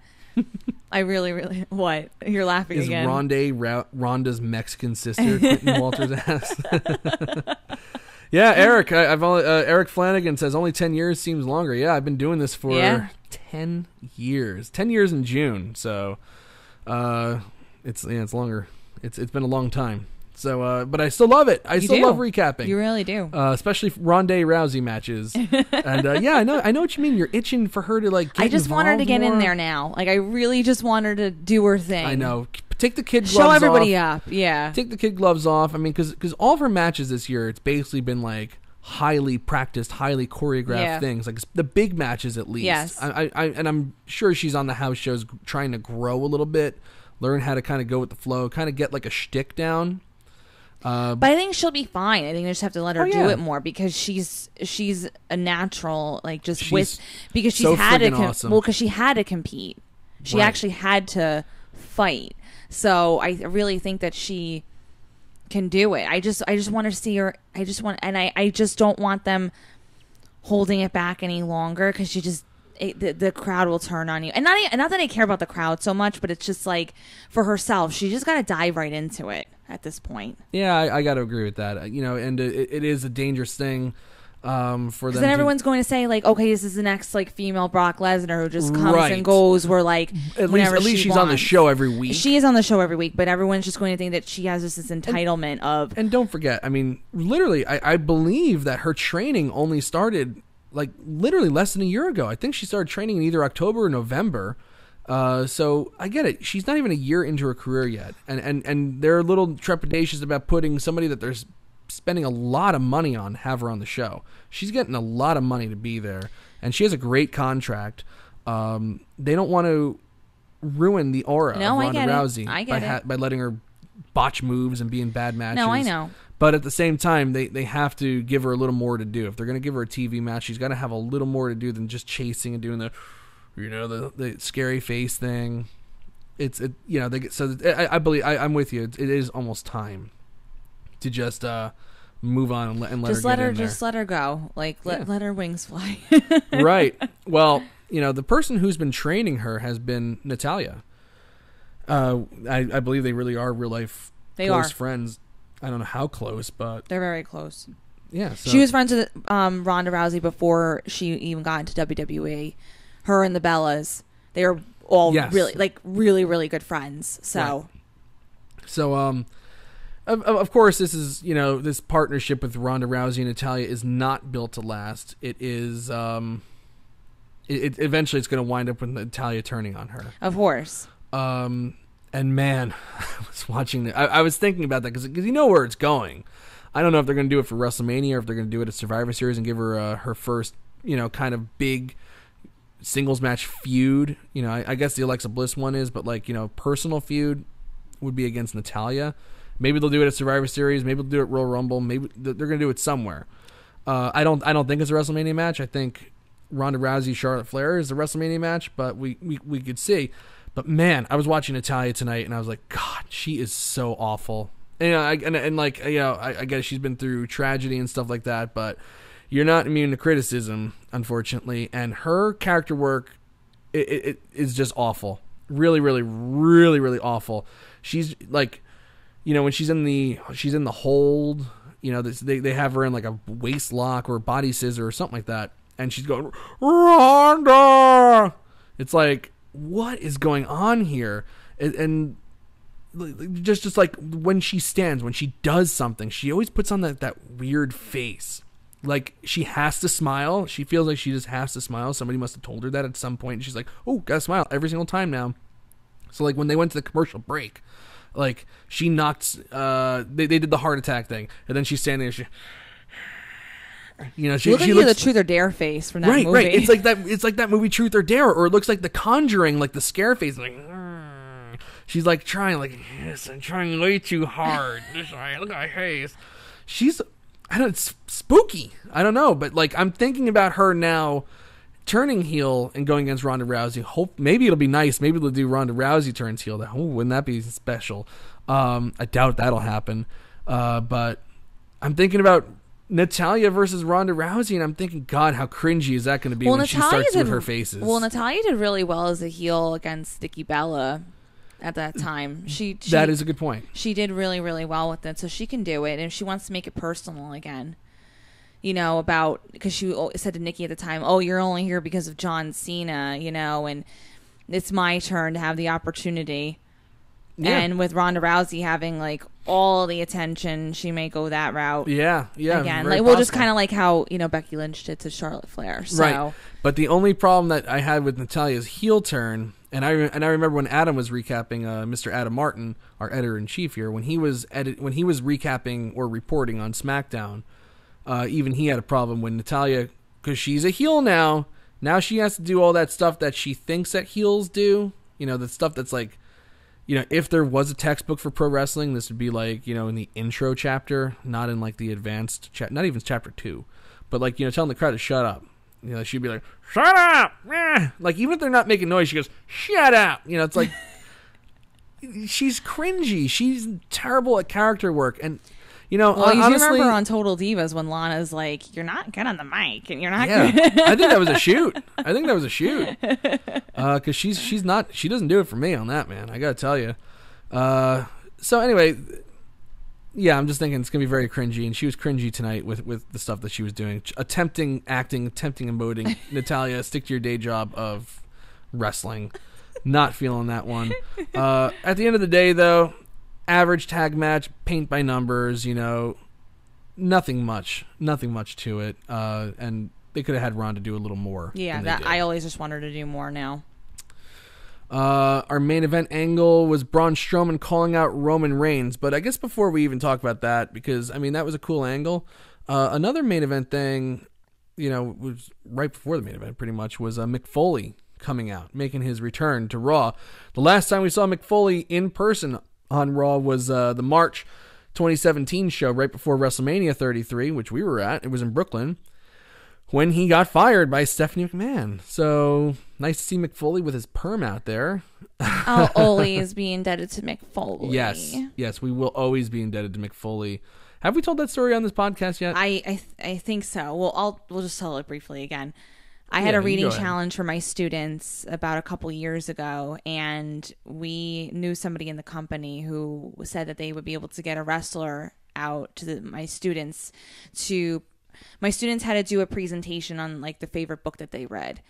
I really, really... What? You're laughing again. Is Ronda's Mexican sister Quentin Walters ass? Yeah, Eric. Eric Flanagan says only 10 years seems longer. Yeah, I've been doing this for 10 years. 10 years in June. So, it's longer. It's been a long time. So, but I still love it. I still love recapping. You really do. Especially Ronda Rousey matches. And I know what you mean. You're itching for her to get I just want her to get more. in there now. Like, I really just want her to do her thing. I know. Take the kid gloves off. Show everybody up. Yeah. Take the kid gloves off. I mean, because all of her matches this year, it's basically been like highly practiced, highly choreographed things. Like the big matches, at least. Yes. And I'm sure she's on the house shows trying to grow a little bit, learn how to kind of go with the flow, kind of get like a shtick down. But I think she'll be fine. I think they just have to let her do it more because she's a natural, like because she's so had to awesome. because she had to compete. She actually had to fight. So I really think that she can do it. I just want to see her. I just don't want them holding it back any longer because the crowd will turn on you. And not that I care about the crowd so much, but it's just like for herself, she just got to dive right into it at this point. Yeah, I got to agree with that. And it is a dangerous thing for them. Because then everyone's going to say like, okay, this is the next like female Brock Lesnar who just comes and goes. Where like at least she's on the show every week. She is on the show every week, but everyone's just going to think that she has this entitlement of. And don't forget, I mean, literally, I believe that her training only started like literally less than a year ago. I think she started training in either October or November. So I get it. She's not even a year into her career yet. And they're a little trepidatious about putting somebody that they're spending a lot of money on, have her on the show. She's getting a lot of money to be there. And she has a great contract. They don't want to ruin the aura of Ronda Rousey by letting her botch moves and be in bad matches. No, I know. But at the same time, they have to give her a little more to do. If they're going to give her a TV match, she's got to have a little more to do than just chasing and doing the scary face thing. I believe I'm with you. It is almost time to just move on and let her get in there. Just let her go. Like let her wings fly. Right. Well, the person who's been training her has been Natalya. I believe they really are real life close friends. I don't know how close, but they're very close. Yeah. So. She was friends with Ronda Rousey before she even got into WWE. Her and the Bellas, they were all really, really good friends. So, right. So of course, this is this partnership with Ronda Rousey and Natalya is not built to last. It is eventually it's going to wind up with Natalya turning on her. Of course. And man, I was watching it. I was thinking about that because you know where it's going. I don't know if they're going to do it for WrestleMania or if they're going to do it at Survivor Series and give her her first, kind of big singles match feud. I guess the Alexa Bliss one is, but personal feud would be against Natalya. Maybe they'll do it at Survivor Series. Maybe they'll do it at Royal Rumble. Maybe they're going to do it somewhere. I don't think it's a WrestleMania match. I think Ronda Rousey, Charlotte Flair is a WrestleMania match, but we could see. But man, I was watching Natalya tonight, and I was like, God, she is so awful. And, I guess she's been through tragedy and stuff like that, but you're not immune to criticism, unfortunately. And her character work, it is just awful. Really, really, really, really awful. She's like, when she's in the hold, they have her in like a waist lock or a body scissor or something like that, and she's going, Ronda. It's like, what is going on here? And just like when she stands, when she does something, she always puts on that weird face. Like she has to smile. She feels like she just has to smile. Somebody must have told her that at some point. And she's like, oh, gotta smile every single time now. So like when they went to the commercial break, like she knocked, they did the heart attack thing. And then she's standing there, she looks like the Truth or Dare face from that movie. Right. It's like that movie Truth or Dare, or it looks like The Conjuring, like the scare face. Like, she's like trying, like, yes, I'm trying way too hard. Look at my face. It's spooky. I don't know, but like I'm thinking about her now turning heel and going against Ronda Rousey. Maybe it'll be nice. Maybe they'll do Ronda Rousey turns heel. Wouldn't that be special? I doubt that'll happen. But I'm thinking about Natalya versus Ronda Rousey, and I'm thinking, God, how cringy is that going to be when she starts with her faces? Well, Natalya did really well as a heel against Nikki Bella at that time. That is a good point. She did really, really well with it, so she can do it, and she wants to make it personal again. Because she said to Nikki at the time, oh, you're only here because of John Cena, and it's my turn to have the opportunity. Yeah. And with Ronda Rousey having like all the attention, she may go that route. Yeah. Again, like we'll just kind of like how Becky Lynch did to Charlotte Flair. So. Right. But the only problem that I had with Natalya's heel turn, and I remember when Adam was recapping, Mr. Adam Martin, our editor in chief here, when he was recapping or reporting on SmackDown, even he had a problem when Natalya, because she's a heel now. Now she has to do all that stuff that she thinks that heels do. The stuff that's like. If there was a textbook for pro wrestling, this would be like, in the intro chapter, not in like the advanced, not even chapter 2, but like, telling the crowd to shut up. She'd be like, shut up! Like, even if they're not making noise, she goes, shut up! It's like, she's cringy. She's terrible at character work. And, honestly, you remember on Total Divas when Lana's like, you're not good on the mic, and you're not good. I think that was a shoot. Because she doesn't do it for me on that, man. I gotta tell you. So anyway, yeah, I'm just thinking it's gonna be very cringy, and she was cringy tonight with the stuff that she was doing, attempting emoting. Natalya, stick to your day job of wrestling. Not feeling that one. At the end of the day, though. Average tag match, paint by numbers, nothing much to it. And they could have had Ronda do a little more. Yeah, I always just want her to do more now. Our main event angle was Braun Strowman calling out Roman Reigns, but I guess before we even talk about that, because that was a cool angle. Another main event thing, was right before the main event, pretty much, was Mick Foley coming out, making his return to Raw. The last time we saw Mick Foley in person on Raw was the March 2017 show right before WrestleMania 33, which we were at. It was in Brooklyn when he got fired by Stephanie McMahon. So Nice to see Mick Foley with his perm out there. I'll always be indebted to Mick Foley. Yes, we will always be indebted to Mick Foley. Have we told that story on this podcast yet? I think so. Well, we'll just tell it briefly again. I had a reading challenge for my students about a couple years ago, and we knew somebody in the company who said that they would be able to get a wrestler out to my students. My students had to do a presentation on like the favorite book that they read.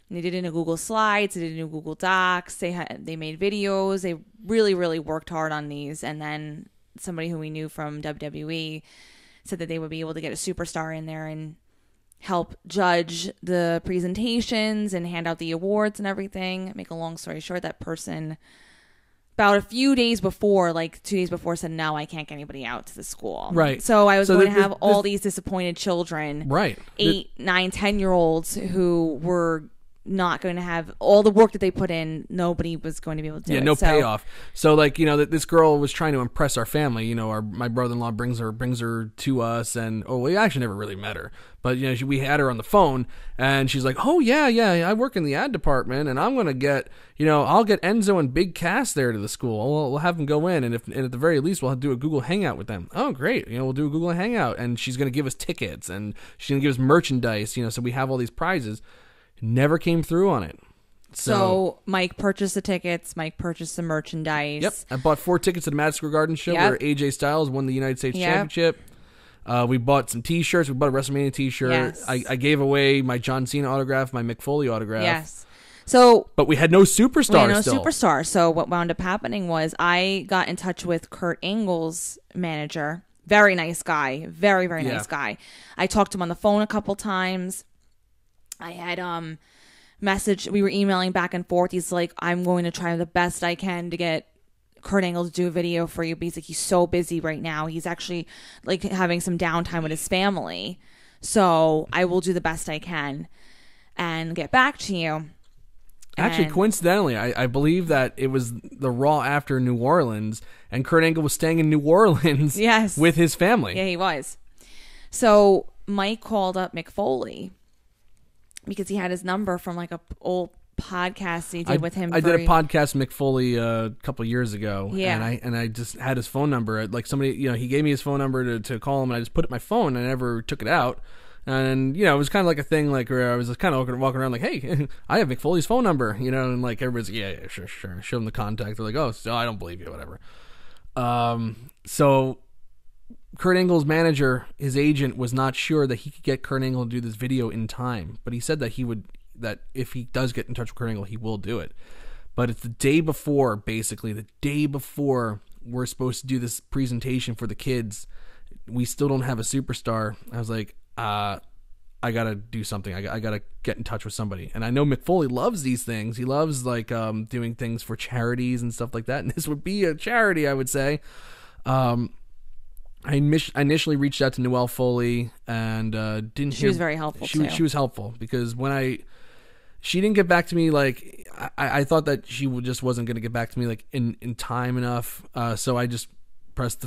And they did it in a Google Slides, they did it in Google Docs. They made videos. They really, really worked hard on these. And then somebody who we knew from WWE said that they would be able to get a superstar in there and help judge the presentations and hand out the awards and everything. Make a long story short, that person about a few days before, like 2 days before, said, no, I can't get anybody out to the school. Right. So I was going to have all these disappointed children, right, 8, 9, 10-year-olds who were not going to have all the work that they put in. Nobody was going to be able to do it. No payoff. So like, this girl was trying to impress our family. My brother-in-law brings her to us, and we actually never really met her, but we had her on the phone, and she's like, oh yeah, I work in the ad department, and I'm gonna get I'll get Enzo and Big Cass there to the school. We'll have them go in, and at the very least we'll do a Google Hangout with them. Oh great, we'll do a Google Hangout, and she's gonna give us tickets, and she's gonna give us merchandise, so we have all these prizes. Never came through on it. So Mike purchased the tickets. Mike purchased the merchandise. Yep. I bought 4 tickets to the Madison Square Garden show where AJ Styles won the United States Championship. We bought some T-shirts. We bought a WrestleMania T-shirt. Yes. I gave away my John Cena autograph, my Mick Foley autograph. Yes. But we had no superstar superstar. So what wound up happening was I got in touch with Kurt Angle's manager. Very nice guy. Very, very nice guy. I talked to him on the phone a couple times. I had we were emailing back and forth. He's like, I'm going to try the best I can to get Kurt Angle to do a video for you. But he's like, he's so busy right now. He's actually like having some downtime with his family. So I will do the best I can and get back to you. Actually, coincidentally, I believe that it was the Raw after New Orleans, and Kurt Angle was staying in New Orleans with his family. Yeah, he was. So Mike called up Mick Foley, because he had his number from like a old podcast he did with him. I did a podcast with Mick Foley a couple years ago. Yeah. And I just had his phone number. Like somebody, he gave me his phone number to call him, and I just put it in my phone, and I never took it out. And, it was kind of like a thing like where I was just kind of walking around like, hey, I have Mick Foley's phone number, and like everybody's like, yeah, sure. I show them the contact. They're like, oh, so I don't believe you, whatever. So Kurt Angle's manager, his agent, was not sure that he could get Kurt Angle to do this video in time, but he said that that if he does get in touch with Kurt Angle, he will do it. But it's the day before we're supposed to do this presentation for the kids. We still don't have a superstar. I was like, I gotta do something. I gotta get in touch with somebody. And I know Mick Foley loves these things. He loves like doing things for charities and stuff like that. And this would be a charity, I would say. I initially reached out to Noelle Foley and didn't. She was very helpful. She was helpful because she didn't get back to me. Like I thought that she just wasn't going to get back to me like in time enough. So I just pressed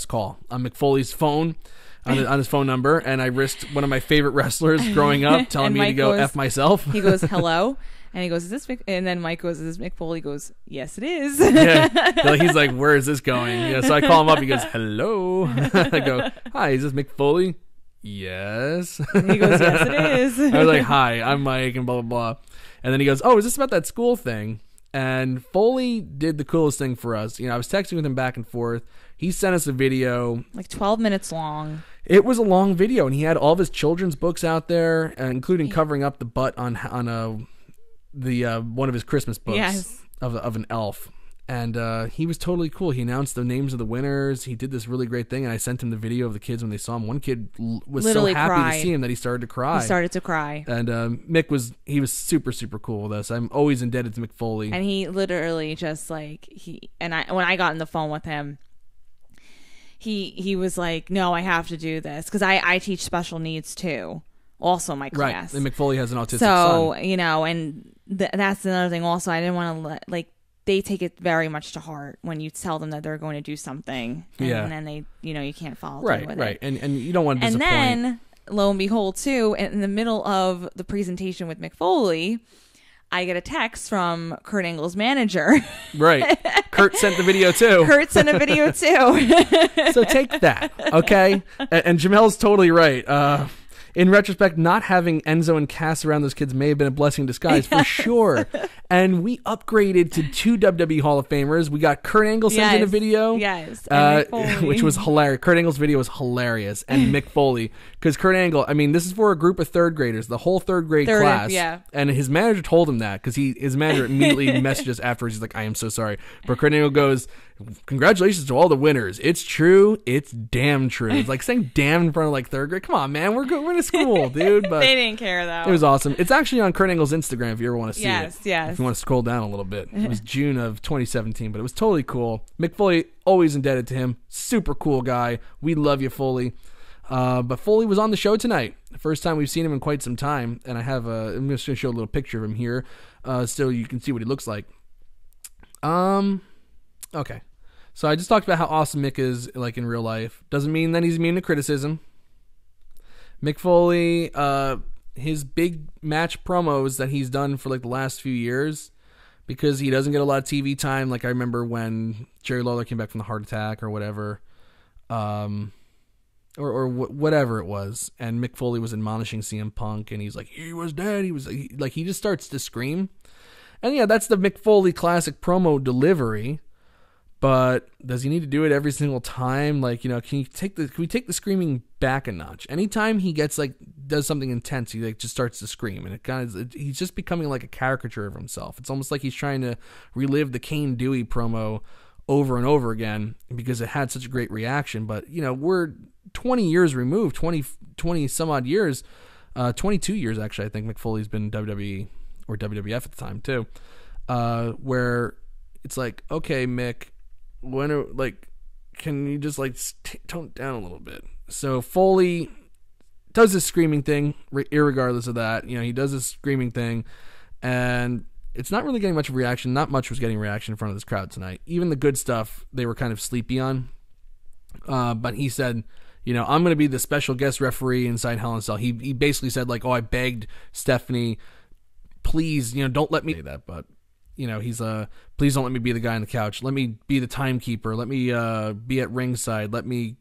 call on Mick Foley's phone. On his phone number, and I risked one of my favorite wrestlers growing up telling me to go F myself. He goes, hello, and he goes, is this Mick? And then Mike goes, is this Mick Foley? He goes, yes, it is. Yeah. He's like, where is this going? So I call him up. He goes, hello. I go, hi, is this Mick Foley? Yes. And he goes, yes, it is. I was like, hi, I'm Mike, and blah, blah, blah. And then he goes, oh, is this about that school thing? And Foley did the coolest thing for us. I was texting with him back and forth. He sent us a video. Like 12 minutes long. It was a long video, and he had all of his children's books out there, including covering up the butt on one of his Christmas books of an elf. And he was totally cool. He announced the names of the winners. He did this really great thing, and I sent him the video of the kids when they saw him. One kid was literally so happy to see him that he started to cry. And Mick was super, super cool with us. I'm always indebted to Mick Foley. And he literally just when I got on the phone with him, he was like, no, I have to do this because I teach special needs too. Also my class. Right. And Mick Foley has an autistic son. So, and that's another thing also. I didn't want to they take it very much to heart when you tell them that they're going to do something. And then they, you can't follow through with it. Right. And you don't want to disappoint. And then, lo and behold, too, in the middle of the presentation with Mick Foley, I get a text from Kurt Angle's manager. Right. Kurt sent the video too. Kurt sent a video too. So take that, okay? And Jamel's totally right. In retrospect, not having Enzo and Cass around those kids may have been a blessing in disguise, for sure. And we upgraded to 2 WWE Hall of Famers. We got Kurt Angle sent in a video. Yes. Which was hilarious. Kurt Angle's video was hilarious. And Mick Foley. Because Kurt Angle, I mean, this is for a group of third graders, the whole third grade class. Yeah. And his manager told him that, because his manager immediately messages afterwards. He's like, I am so sorry. But Kurt Angle goes, congratulations to all the winners. It's true. It's damn true. It's like saying damn in front of like third grade. Come on, man. We're to school, dude. But they didn't care, though. It was awesome. It's actually on Kurt Angle's Instagram if you ever want to see it. Yes. If you want to scroll down a little bit. It was June of 2017, but it was totally cool. Mick Foley, always indebted to him. Super cool guy. We love you, Foley. But Foley was on the show tonight. The first time we've seen him in quite some time. And I'm just going to show a little picture of him here so you can see what he looks like. Okay. So I just talked about how awesome Mick is, like, in real life. Doesn't mean that he's immune to criticism. Mick Foley, his big match promos that he's done for, like, the last few years, because he doesn't get a lot of TV time. Like, I remember when Jerry Lawler came back from the heart attack or whatever, or whatever it was, and Mick Foley was admonishing CM Punk, and he's like, he was dead. He just starts to scream. And, yeah, that's the Mick Foley classic promo delivery. But does he need to do it every single time? Like, can we take the screaming back a notch? Anytime he does something intense, he just starts to scream, and he's just becoming like a caricature of himself. It's almost like he's trying to relive the Kane Dewey promo over and over again because it had such a great reaction. But we're 20 years removed, 20 some odd years, 22 years actually. I think Mick Foley's been WWE or WWF at the time too, where it's like, okay, Mick. Can you just tone it down a little bit? So Foley does this screaming thing, irregardless of that. He does this screaming thing, and it's not really getting much of a reaction. Not much was getting a reaction in front of this crowd tonight. Even the good stuff, they were kind of sleepy on. But he said, I'm going to be the special guest referee inside Hell in a Cell. He basically said, I begged Stephanie, please, don't let me do that, but... he's please don't let me be the guy on the couch. Let me be the timekeeper. Let me be at ringside. Let me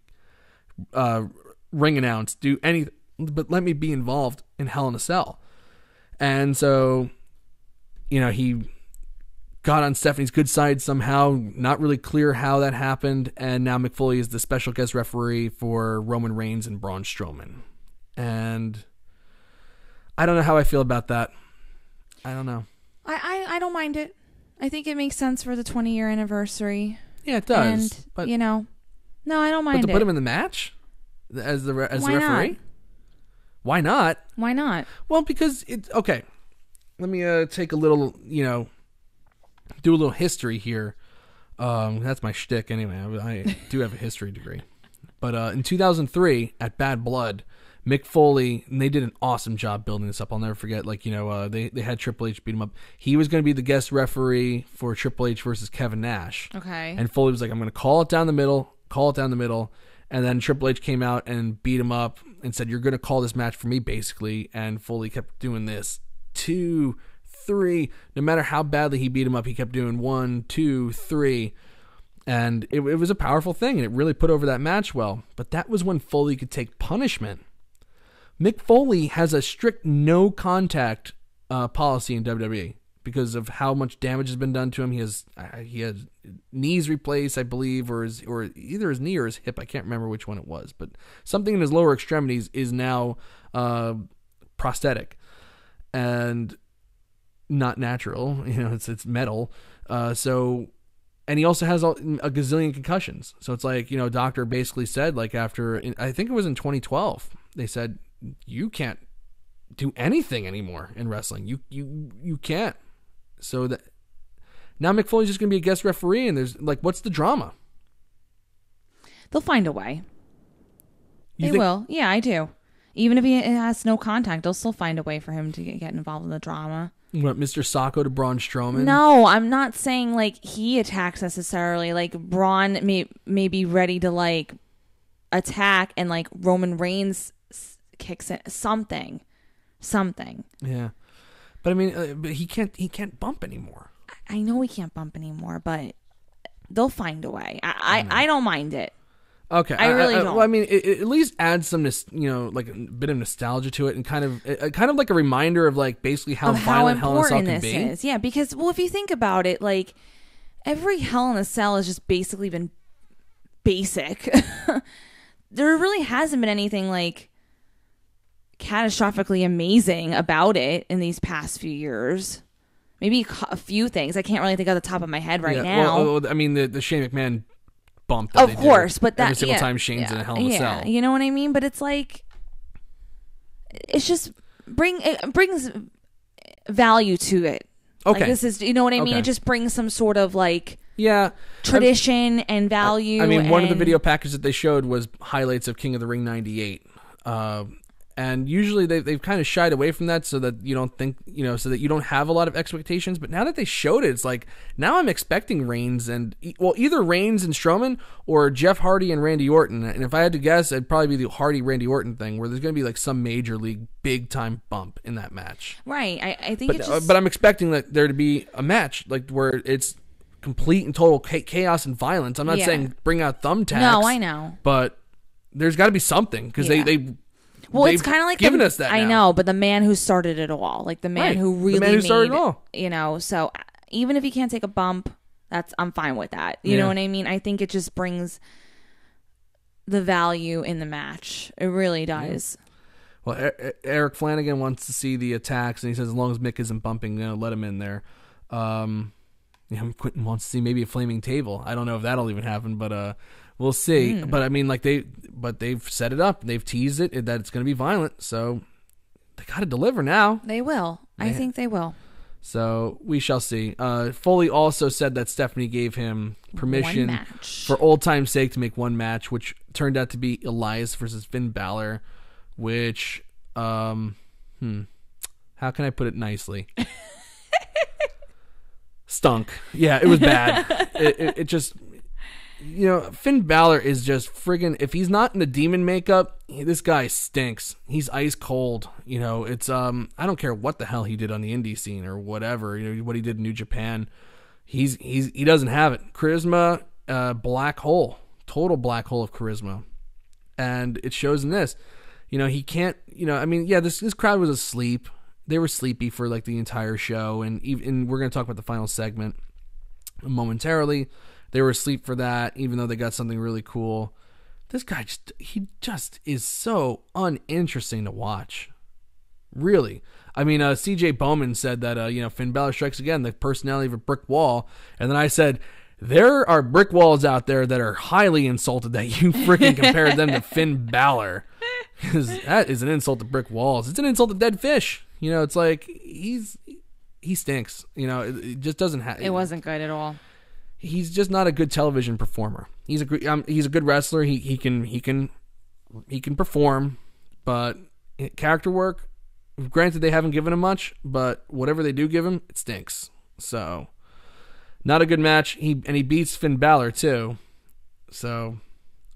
ring announce. Do anything, but let me be involved in Hell in a Cell. And so, he got on Stephanie's good side somehow. Not really clear how that happened. And now Mick Foley is the special guest referee for Roman Reigns and Braun Strowman. And I don't know how I feel about that. I don't know. I don't mind it. I think it makes sense for the 20-year anniversary. Yeah, it does. And, but, no, I don't mind it. But to put him in the match as the referee? Not? Why not? Why not? Well, because it's... Okay, let me take a little, do a little history here. That's my shtick anyway. I do have a history degree. But in 2003, at Bad Blood... Mick Foley, and they did an awesome job building this up. I'll never forget, they had Triple H beat him up. He was going to be the guest referee for Triple H versus Kevin Nash. Okay. And Foley was like, I'm going to call it down the middle. And then Triple H came out and beat him up and said, you're going to call this match for me, basically. And Foley kept doing this. 2, 3. No matter how badly he beat him up, he kept doing 1, 2, 3. And it was a powerful thing, and it really put over that match well. But that was when Foley could take punishment. Mick Foley has a strict no contact policy in WWE because of how much damage has been done to him. He has knees replaced, I believe, or either his knee or his hip. I can't remember which one it was, but something in his lower extremities is now prosthetic and not natural. It's metal. And he also has a gazillion concussions. So it's like, a doctor basically said, after, I think it was in 2012, they said, you can't do anything anymore in wrestling. You can't. So that now Mick Foley's just going to be a guest referee, and there's what's the drama? They'll find a way. They will. Yeah, I do. Even if he has no contact, they'll still find a way for him to get involved in the drama. What, Mr. Sacco to Braun Strowman? No, I'm not saying he attacks necessarily. Braun may be ready to attack, and Roman Reigns kicks it. Something. Yeah. But I mean, but he can't bump anymore. I know he can't bump anymore, but they'll find a way. I don't mind it. Okay, I really don't. Well, I mean, it at least adds some, like a bit of nostalgia to it, and kind of like a reminder of like basically how violent Hell in a Cell can be. Is. Yeah, because if you think about it, like every Hell in a Cell has just basically been basic. There really hasn't been anything like catastrophically amazing about it in these past few years. Maybe a few things. I can't really think of the top of my head right now. Well, I mean, the Shane McMahon bump. Of course, but that every single time Shane's in a Hell in a Cell. You know what I mean? But it's like, it's just it brings value to it. Okay, like this is, you know what I mean? Okay. It just brings some sort of like Yeah. tradition and value. I mean, one of the video packages that they showed was highlights of King of the Ring 98. And usually they've kind of shied away from that so that you don't think, so that you don't have a lot of expectations. But now that they showed it, it's like, now I'm expecting Reigns and, either Reigns and Strowman or Jeff Hardy and Randy Orton. And if I had to guess, it'd probably be the Hardy-Randy Orton thing where there's going to be like some major league big-time bump in that match. Right. I think But I'm expecting that there to be a match like where it's complete and total chaos and violence. I'm not saying bring out thumbtacks. No, I know. But there's got to be something because well, it's kind of like given us that. I know, but the man who started it all, like the man who really started it all. So even if he can't take a bump, I'm fine with that. You know what I mean? I think it just brings the value in the match. It really does. Well, Eric Flanagan wants to see the attacks, and he says as long as Mick isn't bumping, let him in there. Quentin wants to see maybe a flaming table. I don't know if that'll even happen, but we'll see. But I mean, like they've set it up. They've teased it that it's going to be violent. So they got to deliver now. They will. I think they will. So we shall see. Foley also said that Stephanie gave him permission for old time's sake to make one match, which turned out to be Elias versus Finn Balor, which, how can I put it nicely? Stunk. Yeah, it was bad. It just, Finn Balor is just friggin', if he's not in the demon makeup, this guy stinks. He's ice cold. It's, I don't care what the hell he did on the indie scene or whatever, what he did in New Japan. He doesn't have it. Charisma, black hole, total black hole of charisma. And it shows in this, he can't, this crowd was asleep. They were sleepy for like the entire show, and we're going to talk about the final segment momentarily. They were asleep for that, even though they got something really cool. This guy just is so uninteresting to watch. Really. I mean, CJ Bowman said that Finn Balor strikes again, the personality of a brick wall, and then I said, there are brick walls out there that are highly insulted that you freaking compared them to Finn Balor. Because that is an insult to brick walls. It's an insult to dead fish. It's like he stinks. It just doesn't have. It wasn't good at all. He's just not a good television performer. He's a good wrestler. He can perform, but character work. Granted, they haven't given him much, but whatever they do give him, it stinks. So, not a good match. He beats Finn Balor too. So,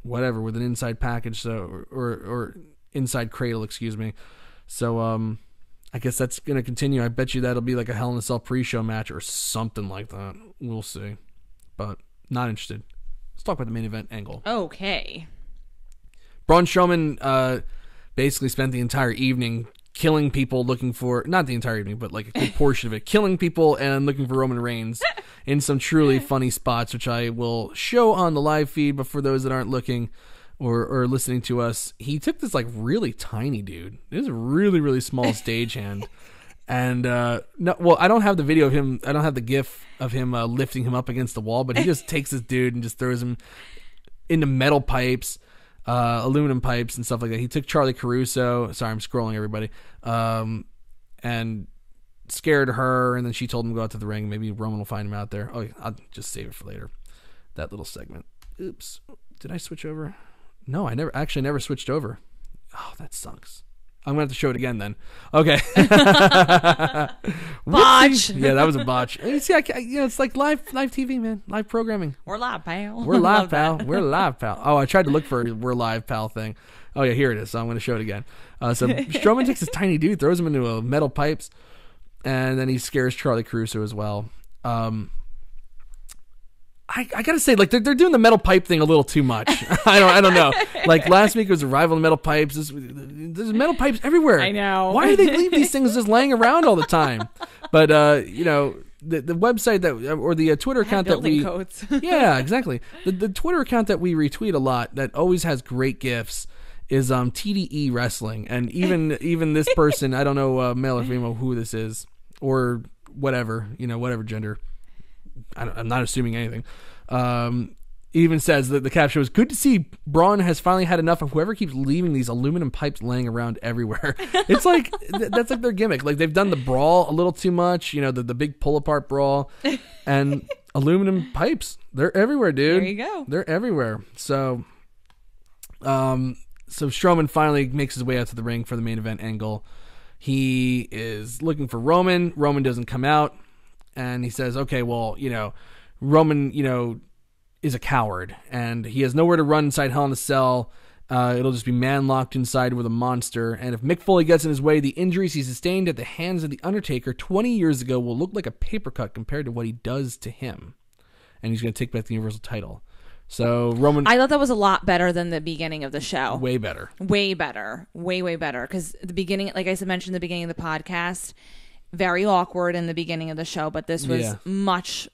whatever, with an inside package, so or inside cradle, excuse me. So, I guess that's going to continue. I bet you that'll be like a Hell in a Cell pre-show match or something like that. We'll see. But not interested. Let's talk about the main event angle. Okay. Braun Strowman basically spent the entire evening killing people looking for, not the entire evening, but like a good portion of it, killing people and looking for Roman Reigns in some truly funny spots, which I will show on the live feed. But for those that aren't looking or listening to us, he took this like really tiny dude. It was a really, really small stagehand. And I don't have the video of him. I don't have the GIF of him lifting him up against the wall, but he just takes this dude and just throws him into metal pipes, aluminum pipes and stuff like that. He took Charlie Caruso. Sorry, I'm scrolling, everybody. And scared her, and then she told him to go out to the ring. Maybe Roman will find him out there. Oh, I'll just save it for later. That little segment. Oops. Did I switch over? No, I never switched over. Oh, that sucks. I'm going to have to show it again then. Okay. Botch. Yeah, that was a botch. You see, it's like live TV, man. Live programming. We're live, pal. We're live, pal. We're live, pal. Oh, I tried to look for a We're live, pal thing. Oh, yeah, here it is. So I'm going to show it again. So Strowman takes this tiny dude, throws him into metal pipes. and then he scares Charlie Caruso as well. I gotta say, like they're doing the metal pipe thing a little too much. I don't know. Like last week it was a rival of metal pipes. There's metal pipes everywhere. I know. Why do they leave these things just laying around all the time? But the website or the Twitter account that we codes. yeah, exactly. The Twitter account that we retweet a lot that always has great gifs is TDE Wrestling, and even this person, I don't know male or female who this is or whatever gender. I'm not assuming anything. Even says that the caption was, "Good to see Braun has finally had enough of whoever keeps leaving these aluminum pipes laying around everywhere." It's like that's like their gimmick. Like they've done the brawl a little too much, the big pull apart brawl, and aluminum pipes. They're everywhere, dude. There you go. They're everywhere. So Strowman finally makes his way out to the ring for the main event angle. He is looking for Roman. Roman doesn't come out. And he says, okay, well, Roman, is a coward, and he has nowhere to run inside Hell in a Cell. It'll just be man-locked inside with a monster. And if Mick Foley gets in his way, the injuries he sustained at the hands of The Undertaker 20 years ago will look like a paper cut compared to what he does to him. And he's going to take back the Universal title. So Roman... I thought that was a lot better than the beginning of the show. Way better. Way better. Way better. Because the beginning, like I mentioned at the beginning of the podcast... very awkward in the beginning of the show, but this was much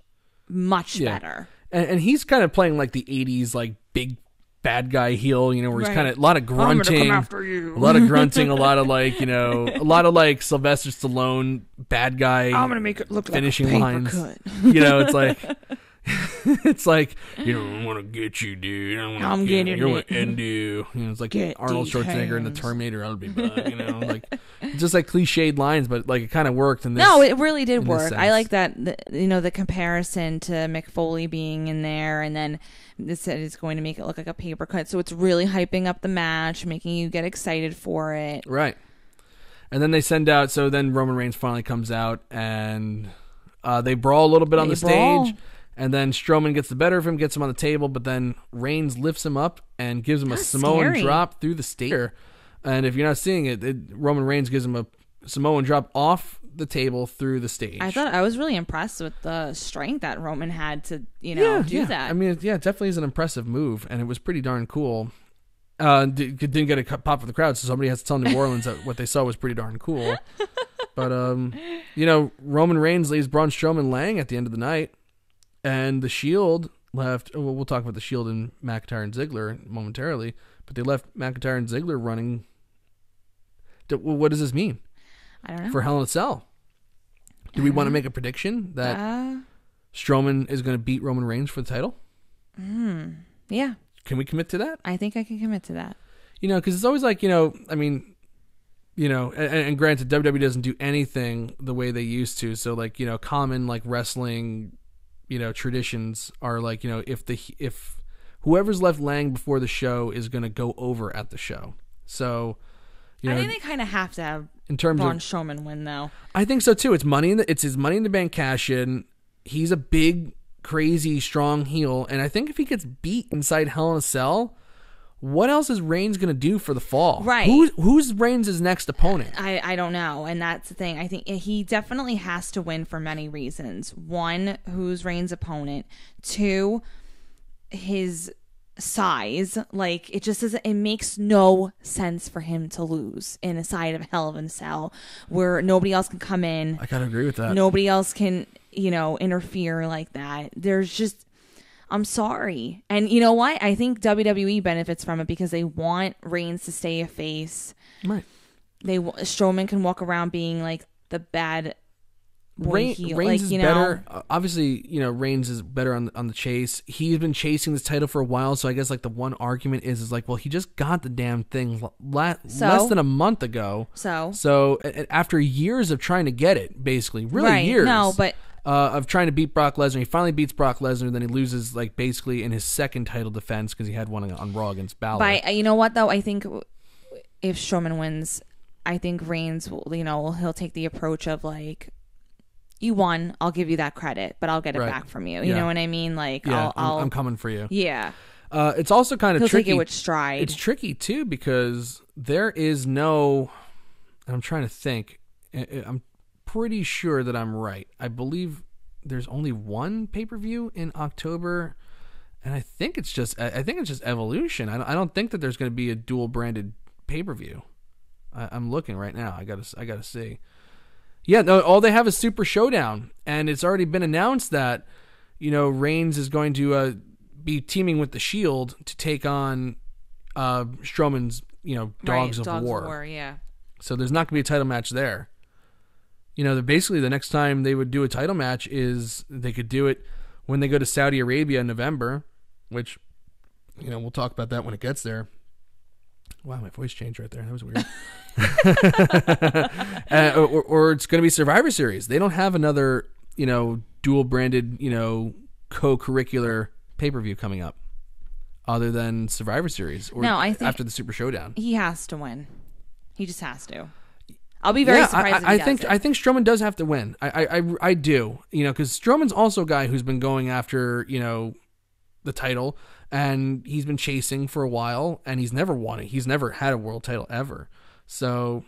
better. And he's kind of playing like the 80s, like big bad guy heel, where he's kind of a lot of grunting, I'm gonna come after you. a lot of grunting, a lot of like, a lot of like Sylvester Stallone bad guy. I'm gonna make it look finishing like a lines. paper cut. It's like. It's like, I want to get you, dude. I'm getting you're it. Gonna end you. It's like Get Arnold these Schwarzenegger in the hands. Terminator. I'll be back. Like just like cliched lines, but like it kind of worked. In this, No, it really did in this work. sense. I like that. The comparison to Mick Foley being in there, and then this said it's going to make it look like a paper cut. So it's really hyping up the match, making you get excited for it. Right. And then they send out. So then Roman Reigns finally comes out, and they brawl a little bit on the stage. And then Strowman gets the better of him, gets him on the table, but then Reigns lifts him up and gives him a Samoan drop through the stage. And if you're not seeing it, Roman Reigns gives him a Samoan drop off the table through the stage. I was really impressed with the strength that Roman had to, do that. I mean, it definitely is an impressive move, and it was pretty darn cool. Didn't get a pop from the crowd, so somebody has to tell New Orleans that what they saw was pretty darn cool. But, Roman Reigns leaves Braun Strowman laying at the end of the night. And the Shield left... Well, we'll talk about the Shield and McIntyre and Ziggler momentarily. But they left McIntyre and Ziggler running... What does this mean? I don't know. For Hell in a Cell. Do we want to make a prediction that Strowman is going to beat Roman Reigns for the title? Yeah. Can we commit to that? I think I can commit to that. Because it's always like, I mean... and granted, WWE doesn't do anything the way they used to. So, like, common, like, wrestling... traditions are like, if whoever's left laying before the show is going to go over at the show. So, I think they kind of have to have in terms Braun of Strowman win, though. I think so too. It's his Money in the Bank cash in. He's a big, crazy, strong heel, and I think if he gets beat inside Hell in a Cell, what else is Reigns going to do for the fall? Right. Who's Reigns' next opponent? I don't know. And that's the thing. I think he definitely has to win for many reasons. One, who's Reigns' opponent? Two, his size. Like, it makes no sense for him to lose in a side of Hell in a Cell where nobody else can come in. I gotta agree with that. Nobody else can, interfere like that. There's just... I'm sorry. And you know what? I think WWE benefits from it because they want Reigns to stay a face. Right. Strowman can walk around being like the bad boy heel. Reigns is better. Obviously, Reigns is better on the chase. He's been chasing this title for a while, so I guess like the one argument is like, well, he just got the damn thing less than a month ago. So after years of trying to get it, basically, really years. No, but. Of trying to beat Brock Lesnar. He finally beats Brock Lesnar, then he loses like basically in his second title defense because he had one on Raw against Balor. But you know what though? I think if Strowman wins, I think Reigns will, he'll take the approach of like, you won, I'll give you that credit, but I'll get it back from you. You know what I mean? Like, I'm coming for you. Yeah. It's also kind of tricky. He'll take it with stride. It's tricky too because there is no. I'm trying to think. I'm pretty sure that I'm right. I believe there's only one pay-per-view in October, and I think it's just Evolution. I don't think that there's going to be a dual branded pay-per-view. I'm looking right now. I gotta see. Yeah, no, all they have is Super Showdown, and it's already been announced that, you know, Reigns is going to be teaming with the Shield to take on Strowman's, you know, Dogs of War. Yeah. So there's not going to be a title match there. You know, basically the next time they would do a title match is they could do it when they go to Saudi Arabia in November, which, you know, we'll talk about that when it gets there. Wow, my voice changed right there. That was weird. Or it's going to be Survivor Series. They don't have another, you know, dual branded, you know, co-curricular pay-per-view coming up other than Survivor Series or I think after the Super Showdown. He has to win. He just has to. I'll be very surprised if he doesn't. I think Strowman does have to win. I do. You know, because Strowman's also a guy who's been going after, you know, the title, and he's been chasing for a while, and he's never won it. He's never had a world title ever. So,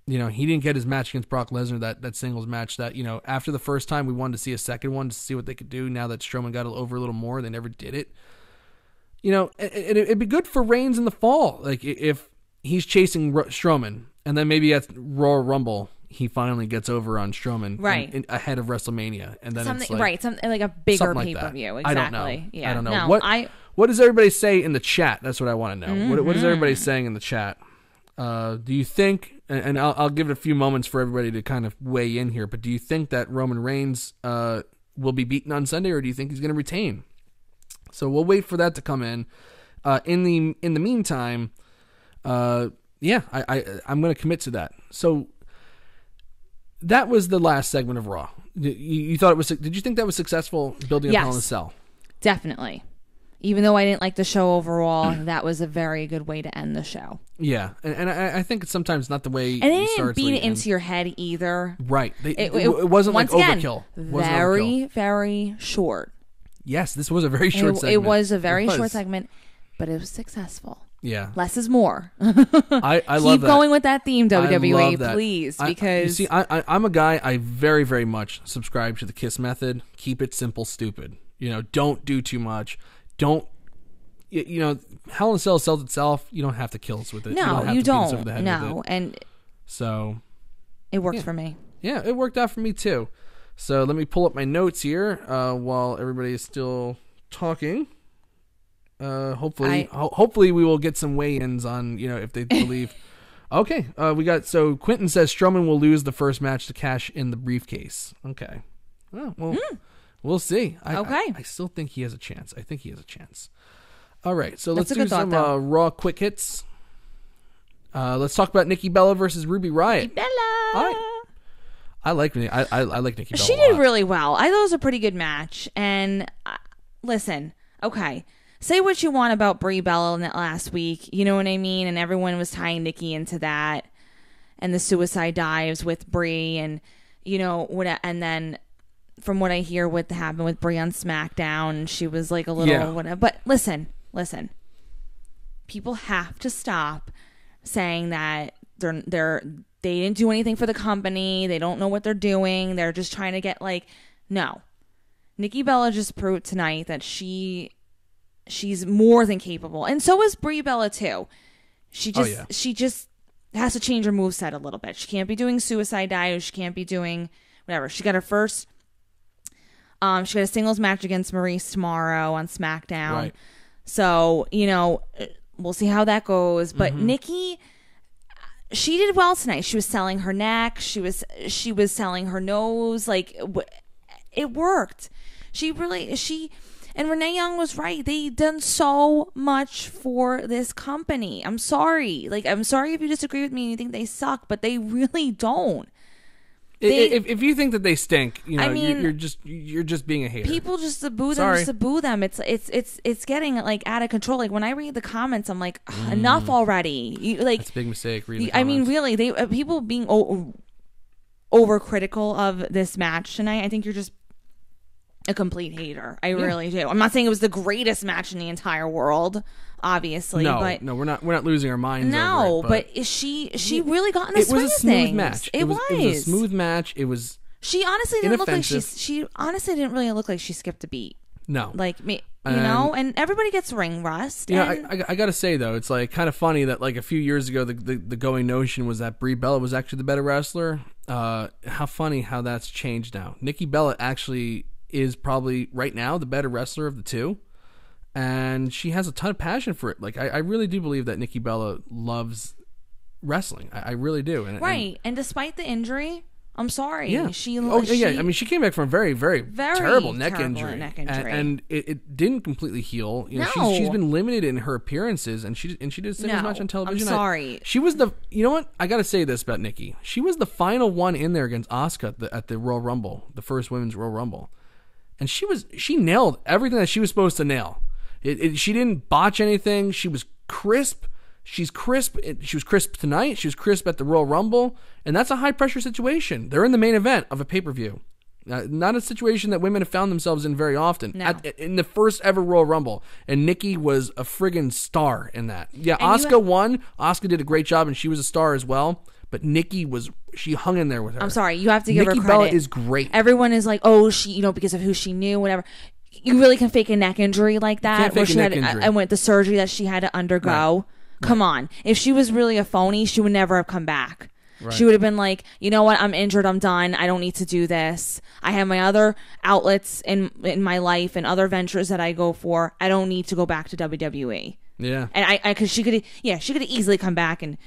you know, he didn't get his match against Brock Lesnar, that singles match that, you know, after the first time we wanted to see a second one to see what they could do. Now that Strowman got over a little more, they never did it. You know, it'd be good for Reigns in the fall. Like, if he's chasing Strowman, and then maybe at Royal Rumble, he finally gets over on Strowman ahead of WrestleMania. And then something, it's like... Right, something like a bigger pay-per-view. Exactly. I don't know. Yeah. I don't know. No, what does everybody say in the chat? That's what I want to know. Mm-hmm. What is everybody saying in the chat? Do you think, and I'll give it a few moments for everybody to kind of weigh in here, but do you think that Roman Reigns will be beaten on Sunday, or do you think he's going to retain? So we'll wait for that to come in. In the meantime, I'm going to commit to that. So that was the last segment of Raw. You thought it was? Did you think that was successful building up Hell in a Cell? Definitely. Even though I didn't like the show overall, that was a very good way to end the show. Yeah, and I think it's sometimes not the way. And they didn't beat it into your head either. Right. It wasn't like overkill. Very short. Yes, this was a very short segment. It was a very short segment, but it was successful. Yeah. Less is more. I love Keep going with that theme, WWE, please. Because I'm a guy, I very, very much subscribe to the KISS method. Keep it simple, stupid. You know, don't do too much. Don't, you know, Hell in a Cell sells itself. You don't have to kill us with it. No, you don't. No, and so it worked for me. Yeah, it worked out for me too. So let me pull up my notes here while everybody is still talking. Hopefully we will get some weigh-ins on, you know, if they believe. Okay, so Quentin says Strowman will lose the first match to cash in the briefcase. Okay. Oh, well, we'll see. I still think he has a chance. I think he has a chance. All right, so let's do some Raw quick hits. Let's talk about Nikki Bella versus Ruby Riott. Nikki Bella. I like Nikki Bella. She did really well. I thought it was a pretty good match. And listen, okay, say what you want about Brie Bella in that last week. You know what I mean? And everyone was tying Nikki into that, and the suicide dives with Brie, and you know what? And then from what I hear, what happened with Brie on SmackDown, she was like a little whatever. But listen, people have to stop saying that they didn't do anything for the company. They don't know what they're doing. They're just trying to get no. Nikki Bella just proved tonight that she's more than capable. And so is Brie Bella too. She just has to change her moveset a little bit. She can't be doing suicide dives. She can't be doing whatever. She got her first she got a singles match against Maurice tomorrow on SmackDown. Right. So, you know, we'll see how that goes. But Nikki, she did well tonight. She was selling her neck. She was selling her nose. Like, it worked. And Renee Young was right. They've done so much for this company. I'm sorry. I'm sorry if you disagree with me and you think they suck, but they really don't. If you think that they stink, you know, I mean, you're just being a hater. People just to boo them, just to boo them. It's getting out of control. Like when I read the comments, I'm like, enough already. That's a big mistake. I mean, really, people being overcritical of this match tonight. I think you're just a complete hater. I really do. I'm not saying it was the greatest match in the entire world, obviously. No, but no, we're not losing our minds. No, over it, but she really got in the swing of things. It was a smooth match. It was a smooth match. It was. She honestly didn't look like she honestly didn't really look like she skipped a beat. No, like me, and everybody gets ring rust. Yeah, I gotta say though, it's like kind of funny that like a few years ago, the going notion was that Brie Bella was actually the better wrestler. How funny how that's changed now. Nikki Bella actually is probably right now the better wrestler of the two, and she has a ton of passion for it. Like I really do believe that Nikki Bella loves wrestling. I really do. And despite the injury. I'm sorry. Yeah. I mean, she came back from a very, very, terrible neck injury. And it didn't completely heal. You know, she's been limited in her appearances, and she did so much on television. I'm sorry. She was you know what? I got to say this about Nikki. She was the final one in there against Asuka at the Royal Rumble, the first Women's Royal Rumble. And she nailed everything that she was supposed to nail. She didn't botch anything. She was crisp. She's crisp. She was crisp tonight. She was crisp at the Royal Rumble. And that's a high-pressure situation. They're in the main event of a pay-per-view. Not a situation that women have found themselves in very often. No. In the first ever Royal Rumble. And Nikki was a friggin' star in that. Yeah, Asuka won. Asuka did a great job, and she was a star as well. But Nikki she hung in there with her. I'm sorry. You have to give her credit. Nikki Bella is great. Everyone is like, oh, she, because of who she knew, whatever. You really can fake a neck injury like that? Can't fake a neck injury. And with the surgery that she had to undergo. Right. Come on. If she was really a phony, she would never have come back. Right. She would have been like, you know what? I'm injured. I'm done. I don't need to do this. I have my other outlets in my life and other ventures that I go for. I don't need to go back to WWE. Yeah. And because she could have easily come back and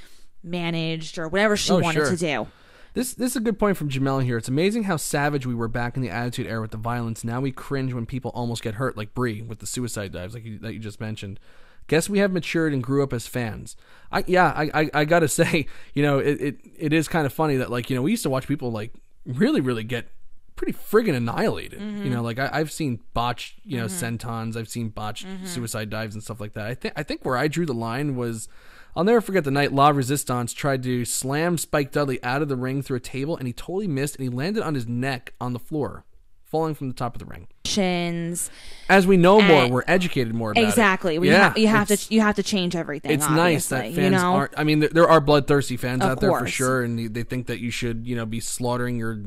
managed or whatever she wanted to do. This is a good point from Jamel here. It's amazing how savage we were back in the Attitude Era with the violence. Now we cringe when people almost get hurt, like Brie with the suicide dives, like that you just mentioned. Guess we have matured and grew up as fans. I gotta say, it is kind of funny that like, we used to watch people like really, really get pretty friggin' annihilated. Mm-hmm. Like I've seen botched, sentons, I've seen botched suicide dives and stuff like that. I think where I drew the line was, I'll never forget the night La Resistance tried to slam Spike Dudley out of the ring through a table, and he totally missed, and he landed on his neck on the floor, falling from the top of the ring. Shins. As we know more, we're educated more about exactly. it. You have to change everything. It's nice that fans aren't. I mean, there are bloodthirsty fans out there for sure, and they think that you should, be slaughtering your,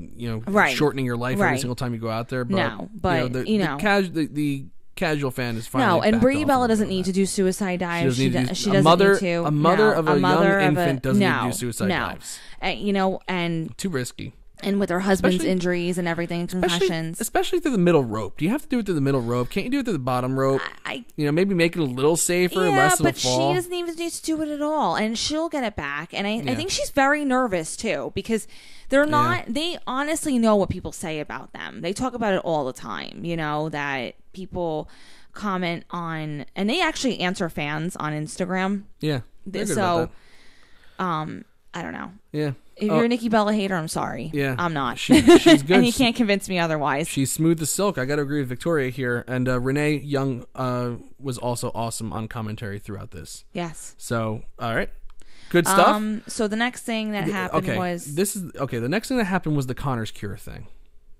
shortening your life every single time you go out there. But, the casual fan is fine. No, and Brie Bella doesn't need to do suicide dives. She doesn't need to. A mother of a young infant doesn't need to do suicide dives. And too risky. And with her husband's injuries and everything, concussions. Especially through the middle rope. Do you have to do it through the middle rope? Can't you do it through the bottom rope? Maybe make it a little safer, less of a fall. Yeah, but she doesn't even need to do it at all. And she'll get it back. And I think she's very nervous, too, because they're not... They honestly know what people say about them. They talk about it all the time, that people comment on... And they actually answer fans on Instagram. Yeah. So, I don't know. Yeah. If you're a Nikki Bella hater, I'm sorry. Yeah. I'm not. She's good. And you can't convince me otherwise. She's smooth as silk. I got to agree with Victoria here. And Renee Young was also awesome on commentary throughout this. Yes. So, all right. Good stuff. So the next thing that happened was... The next thing that happened was the Connor's Cure thing,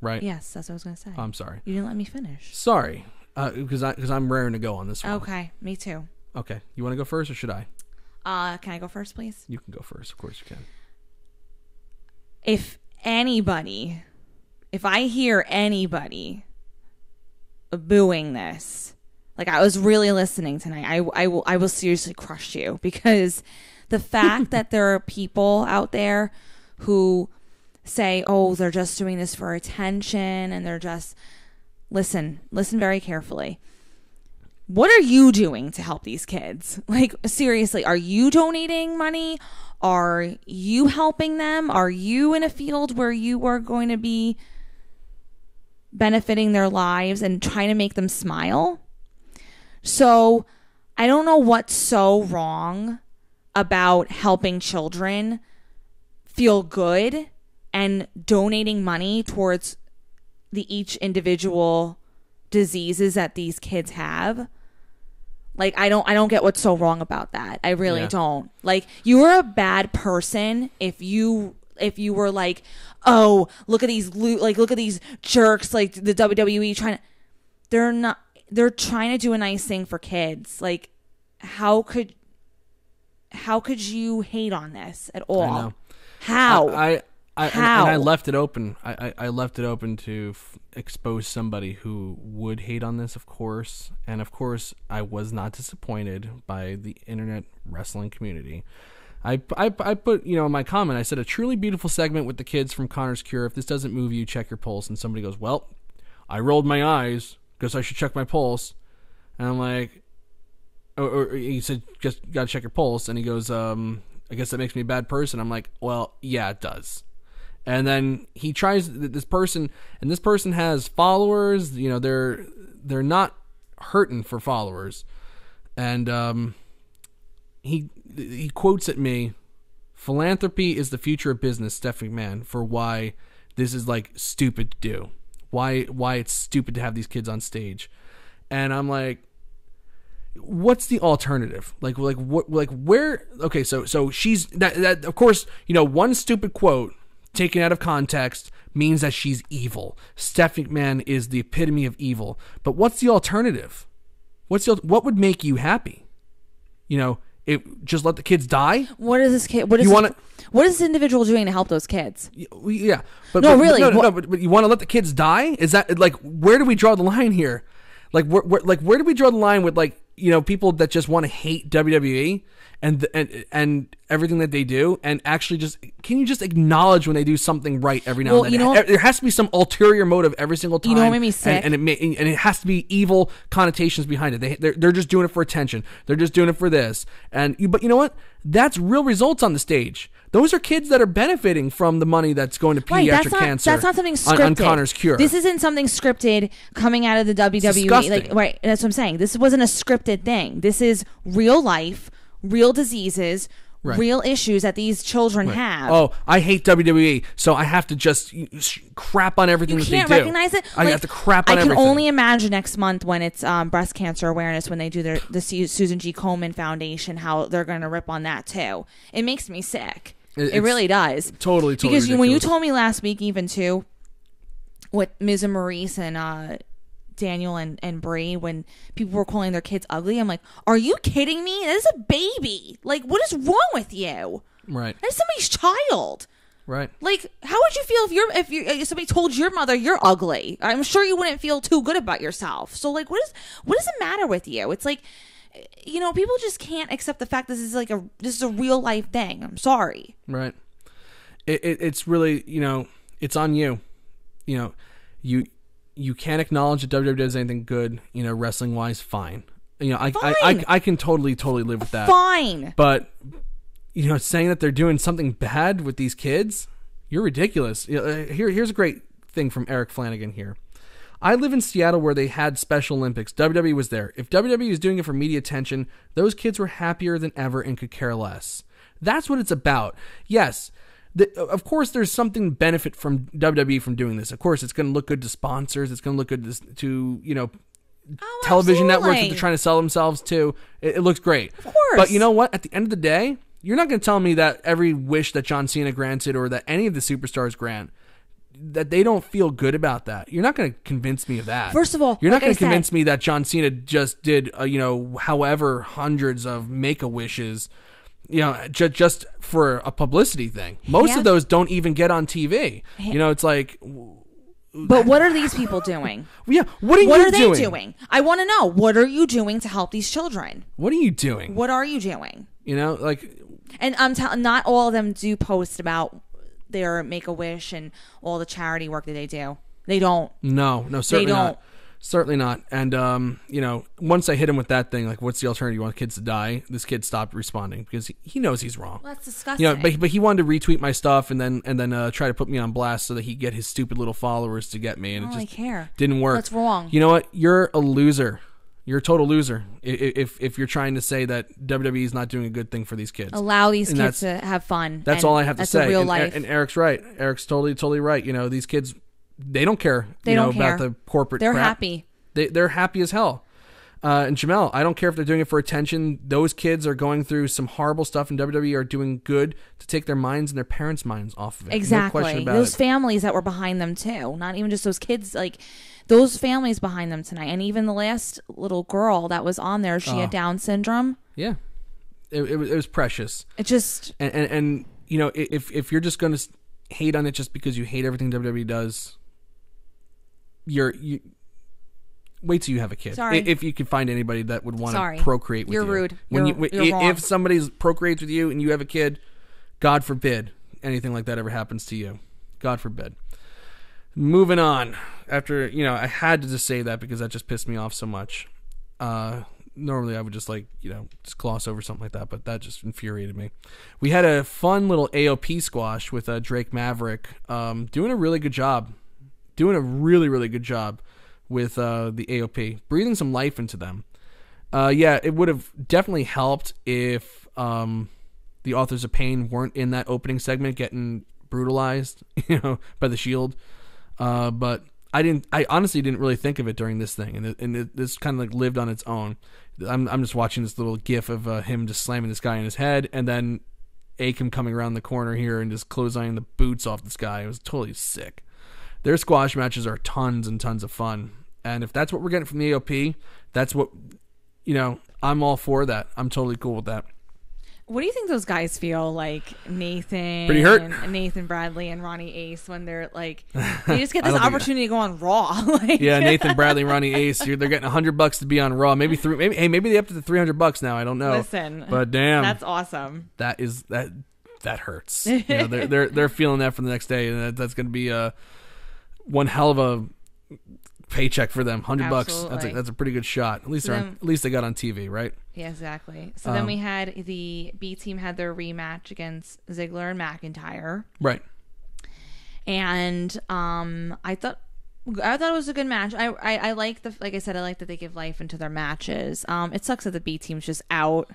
right? Yes, that's what I was going to say. I'm sorry. You didn't let me finish. Sorry. Because I'm raring to go on this one. Okay. Me too. Okay. You want to go first or should I? Can I go first, please? You can go first. Of course you can. If I hear anybody booing this, like I was really listening tonight, I will seriously crush you, because the fact that there are people out there who say, oh, they're just doing this for attention, and they're just... Listen very carefully. What are you doing to help these kids? Like, seriously, are you donating money? Are you helping them? Are you in a field where you are going to be benefiting their lives and trying to make them smile? So I don't know what's so wrong about helping children feel good and donating money towards each individual diseases that these kids have. Like, I don't get what's so wrong about that. I really don't. Like, you're a bad person if you if you were like, oh, look at these jerks, like the WWE trying to, they're trying to do a nice thing for kids. Like, how could you hate on this at all? I know. How? How? And I left it open. I left it open to expose somebody who would hate on this, of course. And of course, I was not disappointed by the internet wrestling community. I put, in my comment, I said, a truly beautiful segment with the kids from Connor's Cure. If this doesn't move you, check your pulse. And somebody goes, well, I rolled my eyes because I should check my pulse. And I'm like, or he said, just got to check your pulse. And he goes, I guess that makes me a bad person. I'm like, well, yeah, it does. And then he tries this person, and this person has followers. They're not hurting for followers. And he quotes at me, philanthropy is the future of business, Stephanie McMahon, for why this is like stupid to do. Why it's stupid to have these kids on stage. And I'm like, what's the alternative? Like where? Okay, so she's that of course, one stupid quote taken out of context means that she's evil. Stephanie McMahon is the epitome of evil. But what's the alternative? What would make you happy? Just let the kids die? What is this kid? What is this individual doing to help those kids? Yeah, but really, but you want to let the kids die? Is that like, where do we draw the line here? Like where do we draw the line with people that just want to hate WWE and everything that they do, and actually can you just acknowledge when they do something right every now and then? There has to be some ulterior motive every single time. You know what made me sick? And it has to be evil connotations behind it. They're just doing it for attention. They're just doing it for this. But you know what? That's real results on the stage. Those are kids that are benefiting from the money that's going to pediatric cancer. That's not something scripted. On Connor's Cure. This isn't something scripted coming out of the WWE. Disgusting. Right, that's what I'm saying. This wasn't a scripted thing. This is real life, real diseases, right, real issues that these children have. Oh, I hate WWE, so I have to just crap on everything that they do. You can't recognize it? I have to crap on everything. I can only imagine next month when it's breast cancer awareness, when they do the Susan G. Komen Foundation, how they're going to rip on that too. It makes me sick. It really does. Totally because ridiculous. When you told me last week, even too, with Miz and Maurice and Daniel and Brie, when people were calling their kids ugly, I'm like, are you kidding me? That is a baby. Like, what is wrong with you? Right. That's somebody's child. Right. Like, how would you feel if somebody told your mother you're ugly? I'm sure you wouldn't feel too good about yourself. So, like, what does it matter with you? It's like, people just can't accept the fact this is a real life thing. I'm sorry. Right. It's really, it's on you. You can't acknowledge that WWE does anything good, wrestling wise. Fine. I can totally live with that. Fine. But saying that they're doing something bad with these kids, you're ridiculous. Here's a great thing from Eric Flanagan here. I live in Seattle where they had Special Olympics. WWE was there. If WWE was doing it for media attention, those kids were happier than ever and could care less. That's what it's about. Yes. Of course, there's something benefit from WWE from doing this. Of course, it's going to look good to sponsors. It's going to look good to television networks that they're trying to sell themselves to. It looks great. Of course. But you know what? At the end of the day, you're not going to tell me that every wish that John Cena granted or that any of the superstars grant, that they don't feel good about that. You're not going to convince me of that. First of all, you're not going to convince me that John Cena just did, however hundreds of Make-A-Wishes, just for a publicity thing. Most of those don't even get on TV. It's like. But what are these people doing? Yeah, what are they doing? I want to know. What are you doing to help these children? What are you doing? What are you doing? And I'm telling, not all of them do post about their Make-A-Wish and all the charity work that they do. They don't. No, certainly not. Certainly not. And, once I hit him with that thing, like, what's the alternative? You want kids to die? This kid stopped responding because he knows he's wrong. Well, that's disgusting. But he wanted to retweet my stuff and then try to put me on blast so that he'd get his stupid little followers to get me. And I care. Didn't work. That's wrong. You know what? You're a loser. You're a total loser if you're trying to say that WWE is not doing a good thing for these kids. Allow these kids to have fun. That's all I have to say. That's real life. And Eric's right. Eric's totally right. These kids, they don't care. They don't care about the corporate. They're crap. happy. They're happy as hell. And Jamel, I don't care if they're doing it for attention. Those kids are going through some horrible stuff, and WWE are doing good to take their minds and their parents' minds off of it. Exactly. No question about those it. families that were behind them too. Not even just those kids, like those families behind them tonight. And even the last little girl that was on there, she had Down syndrome. Yeah. It was precious. It just... And you know, if you're just going to hate on it just because you hate everything WWE does, you wait till you have a kid. Sorry. If you can find anybody that would want to procreate with you. You're rude. When you're wrong. If somebody procreates with you and you have a kid, God forbid anything like that ever happens to you. God forbid. Moving on. After, you know, I had to just say that because that just pissed me off so much. Normally I would just just gloss over something like that, but that just infuriated me. We had a fun little AOP squash with Drake Maverick doing a really good job. Doing a really, really good job with the AOP. Breathing some life into them. Yeah, it would have definitely helped if the Authors of Pain weren't in that opening segment getting brutalized, by the Shield. But I honestly didn't really think of it during this thing, and this kind of lived on its own. I'm just watching this little gif of him just slamming this guy in his head, and then Akam coming around the corner here and just clotheslining the boots off this guy. It was totally sick. Their squash matches are tons and tons of fun, and if that's what we're getting from the AOP, that's what I'm all for that. I'm totally cool with that. What do you think those guys feel like, Nathan? Pretty hurt. And Nathan Bradley and Ronnie Ace, when they're like, they just get this opportunity to go on Raw. Yeah, Nathan Bradley and Ronnie Ace, they're getting $100 to be on Raw. Maybe they up to the $300 now. I don't know. Listen, but damn, that's awesome. That hurts. They're feeling that for the next day, and that's going to be one hell of a paycheck for them. $100. That's a pretty good shot. At least they got on TV, right? Yeah, exactly. So then we had the B team had their rematch against Ziggler and McIntyre, right? And I thought it was a good match. I like like I said, I like that they give life into their matches. It sucks that the B team's just out.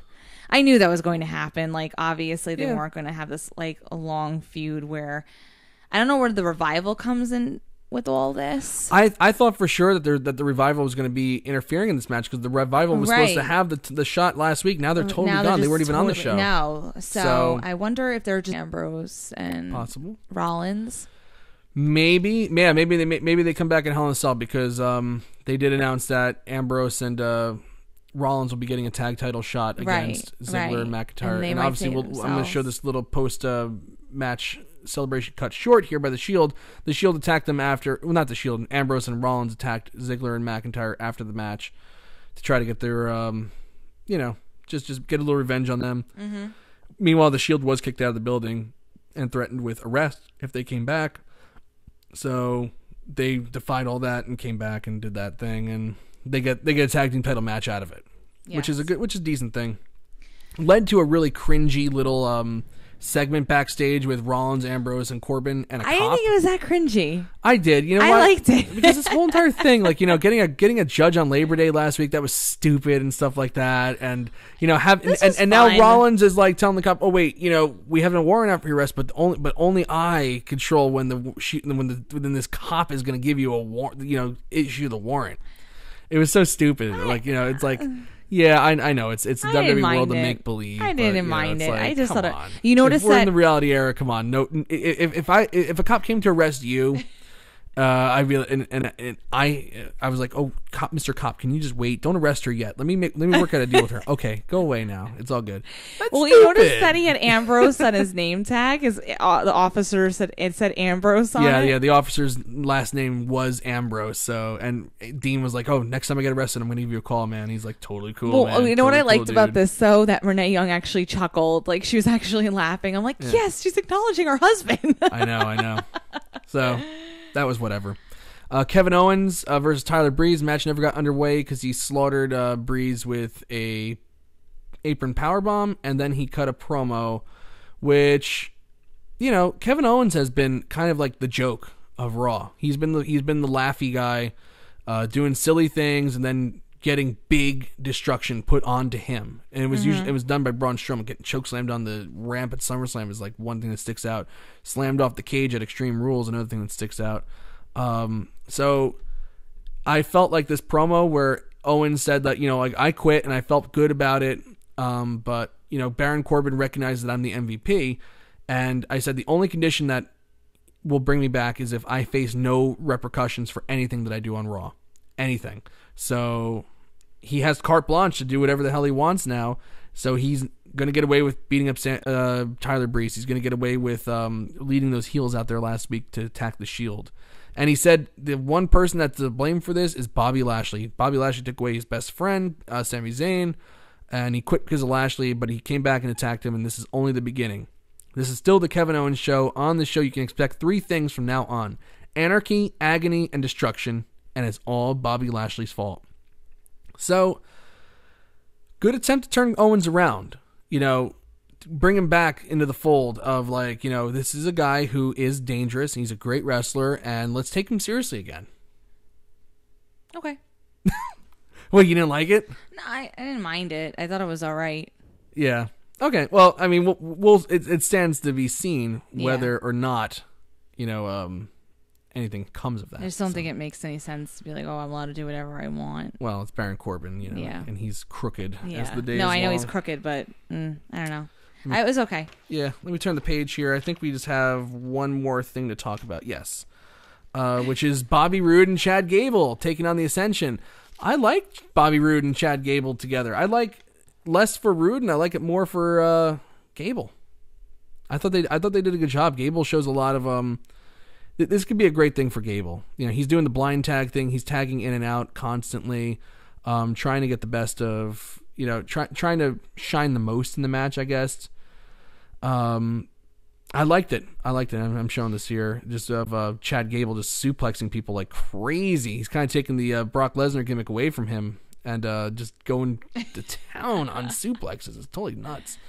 I knew that was going to happen. Like, obviously they weren't going to have this like a long feud where I don't know where the Revival comes in with all this. I thought for sure that the Revival was going to be interfering in this match because the Revival was supposed to have the shot last week. Now they're totally gone. They weren't even on the show. No. So I wonder if they're just Ambrose and possible Rollins. Maybe. Yeah, maybe they come back in Hell in a Cell because they did announce that Ambrose and Rollins will be getting a tag title shot against Ziggler and McIntyre. And obviously I'm going to show this little post match celebration cut short here by the Shield. The Shield attacked them after, well, not the Shield, Ambrose and Rollins attacked Ziggler and McIntyre after the match to try to get their, just get a little revenge on them. Mm-hmm. Meanwhile, the Shield was kicked out of the building and threatened with arrest if they came back. So they defied all that and came back and did that thing, and they get a tag team title match out of it, which is a decent thing. Led to a really cringy little segment backstage with Rollins, Ambrose, and Corbin and a cop. I didn't think it was that cringy. I did. You know what? I liked it. Because this whole entire thing, getting a judge on Labor Day last week, that was stupid and stuff like that. And, and now Rollins is like telling the cop, oh, wait, we have a warrant out for your arrest, but only I control when this cop is going to give you a warrant, issue the warrant. It was so stupid. It's like... Yeah, I know it's the WWE world of make believe. I didn't mind it. Like, I just thought you notice we're in the reality era. Come on, no. If a cop came to arrest you, I was like, oh, cop, Mr. Cop, can you just wait? Don't arrest her yet. Let me work out a deal with her. Okay, go away now. It's all good. Well, you noticed that he had Ambrose on his name tag. The officer said Ambrose on it. Yeah. The officer's last name was Ambrose. So, and Dean was like, oh, next time I get arrested, I'm gonna give you a call, man. He's like, totally cool. Well, man. You know what I liked about this though? That Renee Young actually chuckled. Like, she was actually laughing. I'm like, yes, she's acknowledging her husband. I know. So. That was whatever. Kevin Owens versus Tyler Breeze. Match never got underway because he slaughtered Breeze with a apron powerbomb, and then he cut a promo, which, Kevin Owens has been kind of like the joke of Raw. He's been the laughy guy, doing silly things, and then getting big destruction put onto him. And it was usually it was done by Braun Strowman. Getting chokeslammed on the ramp at SummerSlam is like one thing that sticks out. Slammed off the cage at Extreme Rules, another thing that sticks out. So I felt like this promo where Owens said that, like, I quit and I felt good about it. But, Baron Corbin recognized that I'm the MVP. And I said the only condition that will bring me back is if I face no repercussions for anything that I do on Raw. Anything. So he has carte blanche to do whatever the hell he wants now. So he's going to get away with beating up Tyler Breeze. He's going to get away with leading those heels out there last week to attack the Shield. And he said the one person that's to blame for this is Bobby Lashley. Bobby Lashley took away his best friend, Sami Zayn, and he quit because of Lashley, but he came back and attacked him, and this is only the beginning. This is still the Kevin Owens show. On the show, you can expect 3 things from now on: anarchy, agony, and destruction, and it's all Bobby Lashley's fault. So, good attempt to turn Owens around. Bring him back into the fold of, like, this is a guy who is dangerous, and he's a great wrestler, and let's take him seriously again. Okay. Well, you didn't like it? No, I didn't mind it. I thought it was all right. Yeah. Okay. Well, I mean, it stands to be seen whether or not, anything comes of that. I just don't think it makes any sense to be like, oh, I'm allowed to do whatever I want. Well, it's Baron Corbin, and he's crooked as the day is No, I know long. He's crooked, but I don't know. It was okay. Yeah, let me turn the page here. I think we just have one more thing to talk about. Yes. Which is Bobby Roode and Chad Gable taking on the Ascension. I like Bobby Roode and Chad Gable together. I like less for Roode, and I like it more for Gable. I thought they did a good job. Gable shows a lot of this could be a great thing for Gable. He's doing the blind tag thing. He's tagging in and out constantly, trying to get the best of, trying to shine the most in the match, I guess. I liked it. I'm showing this here, just of Chad Gable just suplexing people like crazy. He's kind of taking the Brock Lesnar gimmick away from him and just going to town on suplexes. It's totally nuts.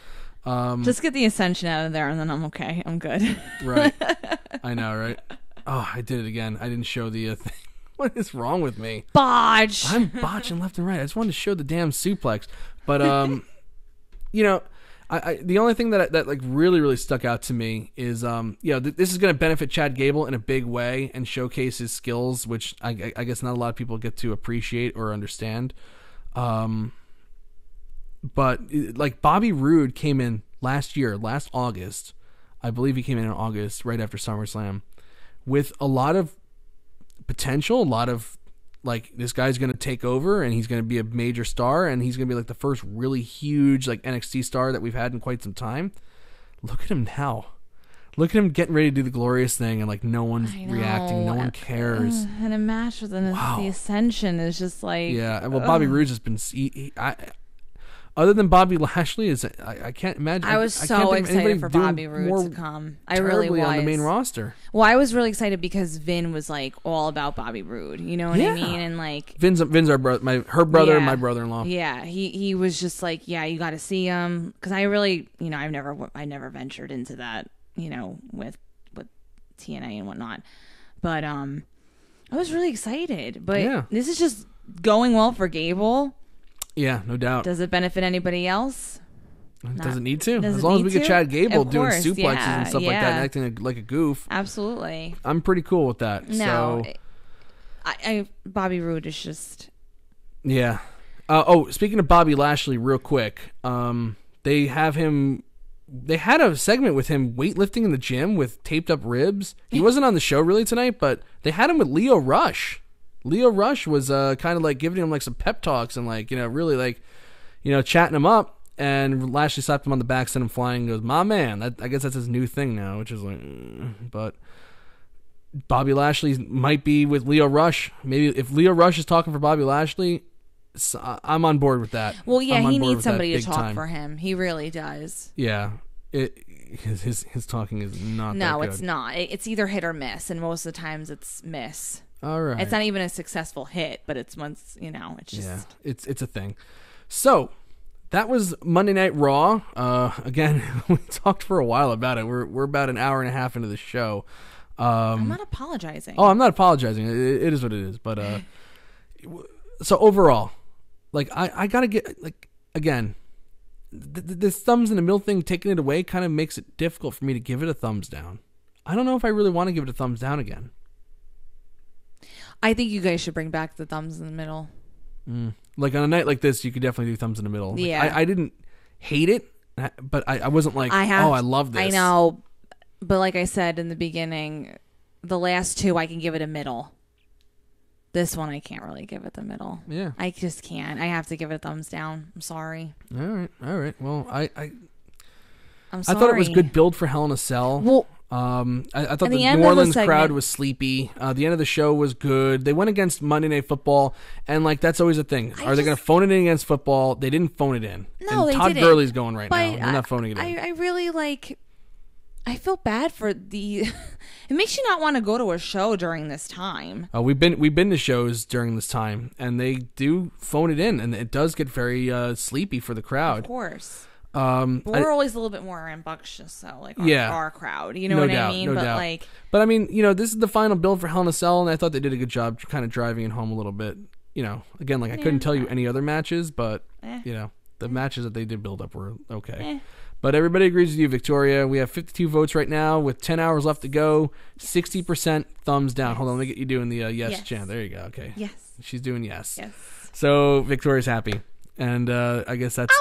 Just get the Ascension out of there, and then I'm okay. I'm good. Right. I know, right? Oh, I did it again. I didn't show the thing. What is wrong with me? Botch. I'm botching left and right. I just wanted to show the damn suplex. But, the only thing that like really stuck out to me is, this is going to benefit Chad Gable in a big way and showcase his skills, which I guess not a lot of people get to appreciate or understand. But like Bobby Roode came in last August. I believe he came in August, right after SummerSlam, with a lot of potential, a lot of like, this guy's going to take over and he's going to be a major star and he's going to be like the first really huge like NXT star that we've had in quite some time. Look at him now. Look at him getting ready to do the glorious thing and like no one's reacting. No one cares. And a match with the Ascension is just like... Yeah, well, Bobby Roode's just been... Other than Bobby Lashley, I can't imagine. I was so excited for Bobby Roode to come. I really was. On the main roster. Well, I was really excited because Vin was like all about Bobby Roode. You know what I mean? And like Vin's our brother, her brother, and my brother-in-law. Yeah, he was just like, yeah, you got to see him, because I really, I never ventured into that, with TNA and whatnot. But I was really excited. But this is just going well for Gable. Yeah, no doubt. Does it benefit anybody else? Does it need to? As long as we get Chad Gable doing suplexes and stuff like that and acting like a goof. Absolutely. I'm pretty cool with that. No, Bobby Roode is just... Yeah. Speaking of Bobby Lashley real quick, they had a segment with him weightlifting in the gym with taped up ribs. He wasn't on the show really tonight, but they had him with Leo Rush. Leo Rush was kind of like giving him like some pep talks and like, really like, chatting him up, and Lashley slapped him on the back, sent him flying, and goes, "My man." I guess that's his new thing now, which is like, but Bobby Lashley might be with Leo Rush. Maybe if Leo Rush is talking for Bobby Lashley, I'm on board with that. Well, yeah, he needs somebody to talk for him. He really does. Yeah. His talking is not that good. No, it's not. It's either hit or miss, and most of the times it's miss. All right. It's not even a successful hit, but it's once, it's just... Yeah, it's a thing. So, that was Monday Night Raw. Again, we talked for a while about it. We're about an hour and a half into the show. I'm not apologizing. Oh, I'm not apologizing. It is what it is. But, so overall, like, I gotta get, like, again, this thumbs in the middle thing, taking it away, kind of makes it difficult for me to give it a thumbs down. I don't know if I really want to give it a thumbs down again. I think you guys should bring back the thumbs in the middle. Like on a night like this, you could definitely do thumbs in the middle. Like, Yeah. I didn't hate it, but I wasn't like, I love this. I know, but like I said in the beginning, the last two I can give it a middle. This one I can't really give it the middle. Yeah. I just can't. I have to give it a thumbs down. I'm sorry. All right. Well, I'm sorry. I thought it was good build for Hell in a Cell. Well, I thought the New Orleans crowd was sleepy. The end of the show was good. They went against Monday Night Football, and like that's always a thing. Are they going to phone it in against football? They didn't phone it in. No, and they Todd didn't. Gurley's going right But now. They're not phoning it in. I really like. I feel bad for the. It makes you not want to go to a show during this time. We've been to shows during this time, and they do phone it in, and it does get very sleepy for the crowd. Of course. But we're always a little bit more rambunctious, so like our crowd, you know what I mean? No but doubt. like, but I mean, this is the final build for Hell in a Cell, and I thought they did a good job kind of driving it home a little bit. Again, like I couldn't tell you any other matches, but the matches that they did build up were okay. But everybody agrees with you, Victoria. We have 52 votes right now with 10 hours left to go. 60% thumbs down. Hold on, let me get you doing the yes chant. There you go. Okay. Yes. She's doing yes. Yes. So Victoria's happy. And I guess that's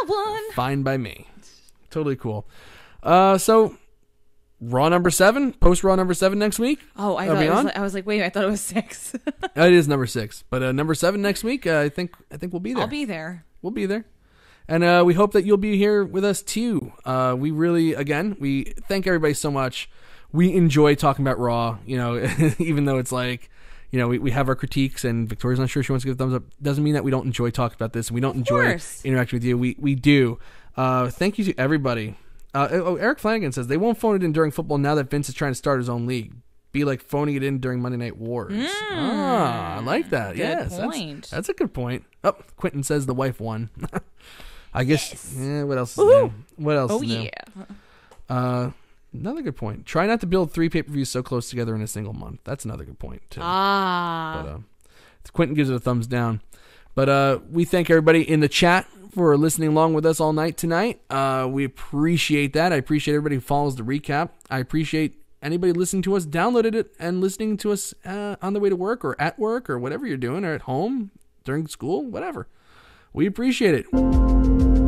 fine by me. Totally cool. So Raw number 7, post Raw number 7 next week. Oh, I was like, wait, I thought it was 6. It is number 6, but number 7 next week. I think we'll be there. I'll be there. We'll be there. And we hope that you'll be here with us too. We really, again, we thank everybody so much. We enjoy talking about Raw, even though it's like, we have our critiques and Victoria's not sure she wants to give a thumbs up. Doesn't mean that we don't enjoy talking about this and we don't enjoy interacting with you. We do. Thank you to everybody. Eric Flanagan says they won't phone it in during football now that Vince is trying to start his own league. Be like phoning it in during Monday Night Wars. I like that. Good point. That's a good point. Oh, Quentin says the wife won. I guess. Yeah. What else is new? What else is new? Another good point. Try not to build 3 pay-per-views so close together in a single month. That's another good point too. But Quentin gives it a thumbs down. But we thank everybody in the chat for listening along with us all night tonight. We appreciate that. I appreciate everybody who follows the recap. I appreciate anybody listening to us, downloaded it, and listening to us on the way to work or at work or whatever you're doing, or at home, during school, whatever. We appreciate it.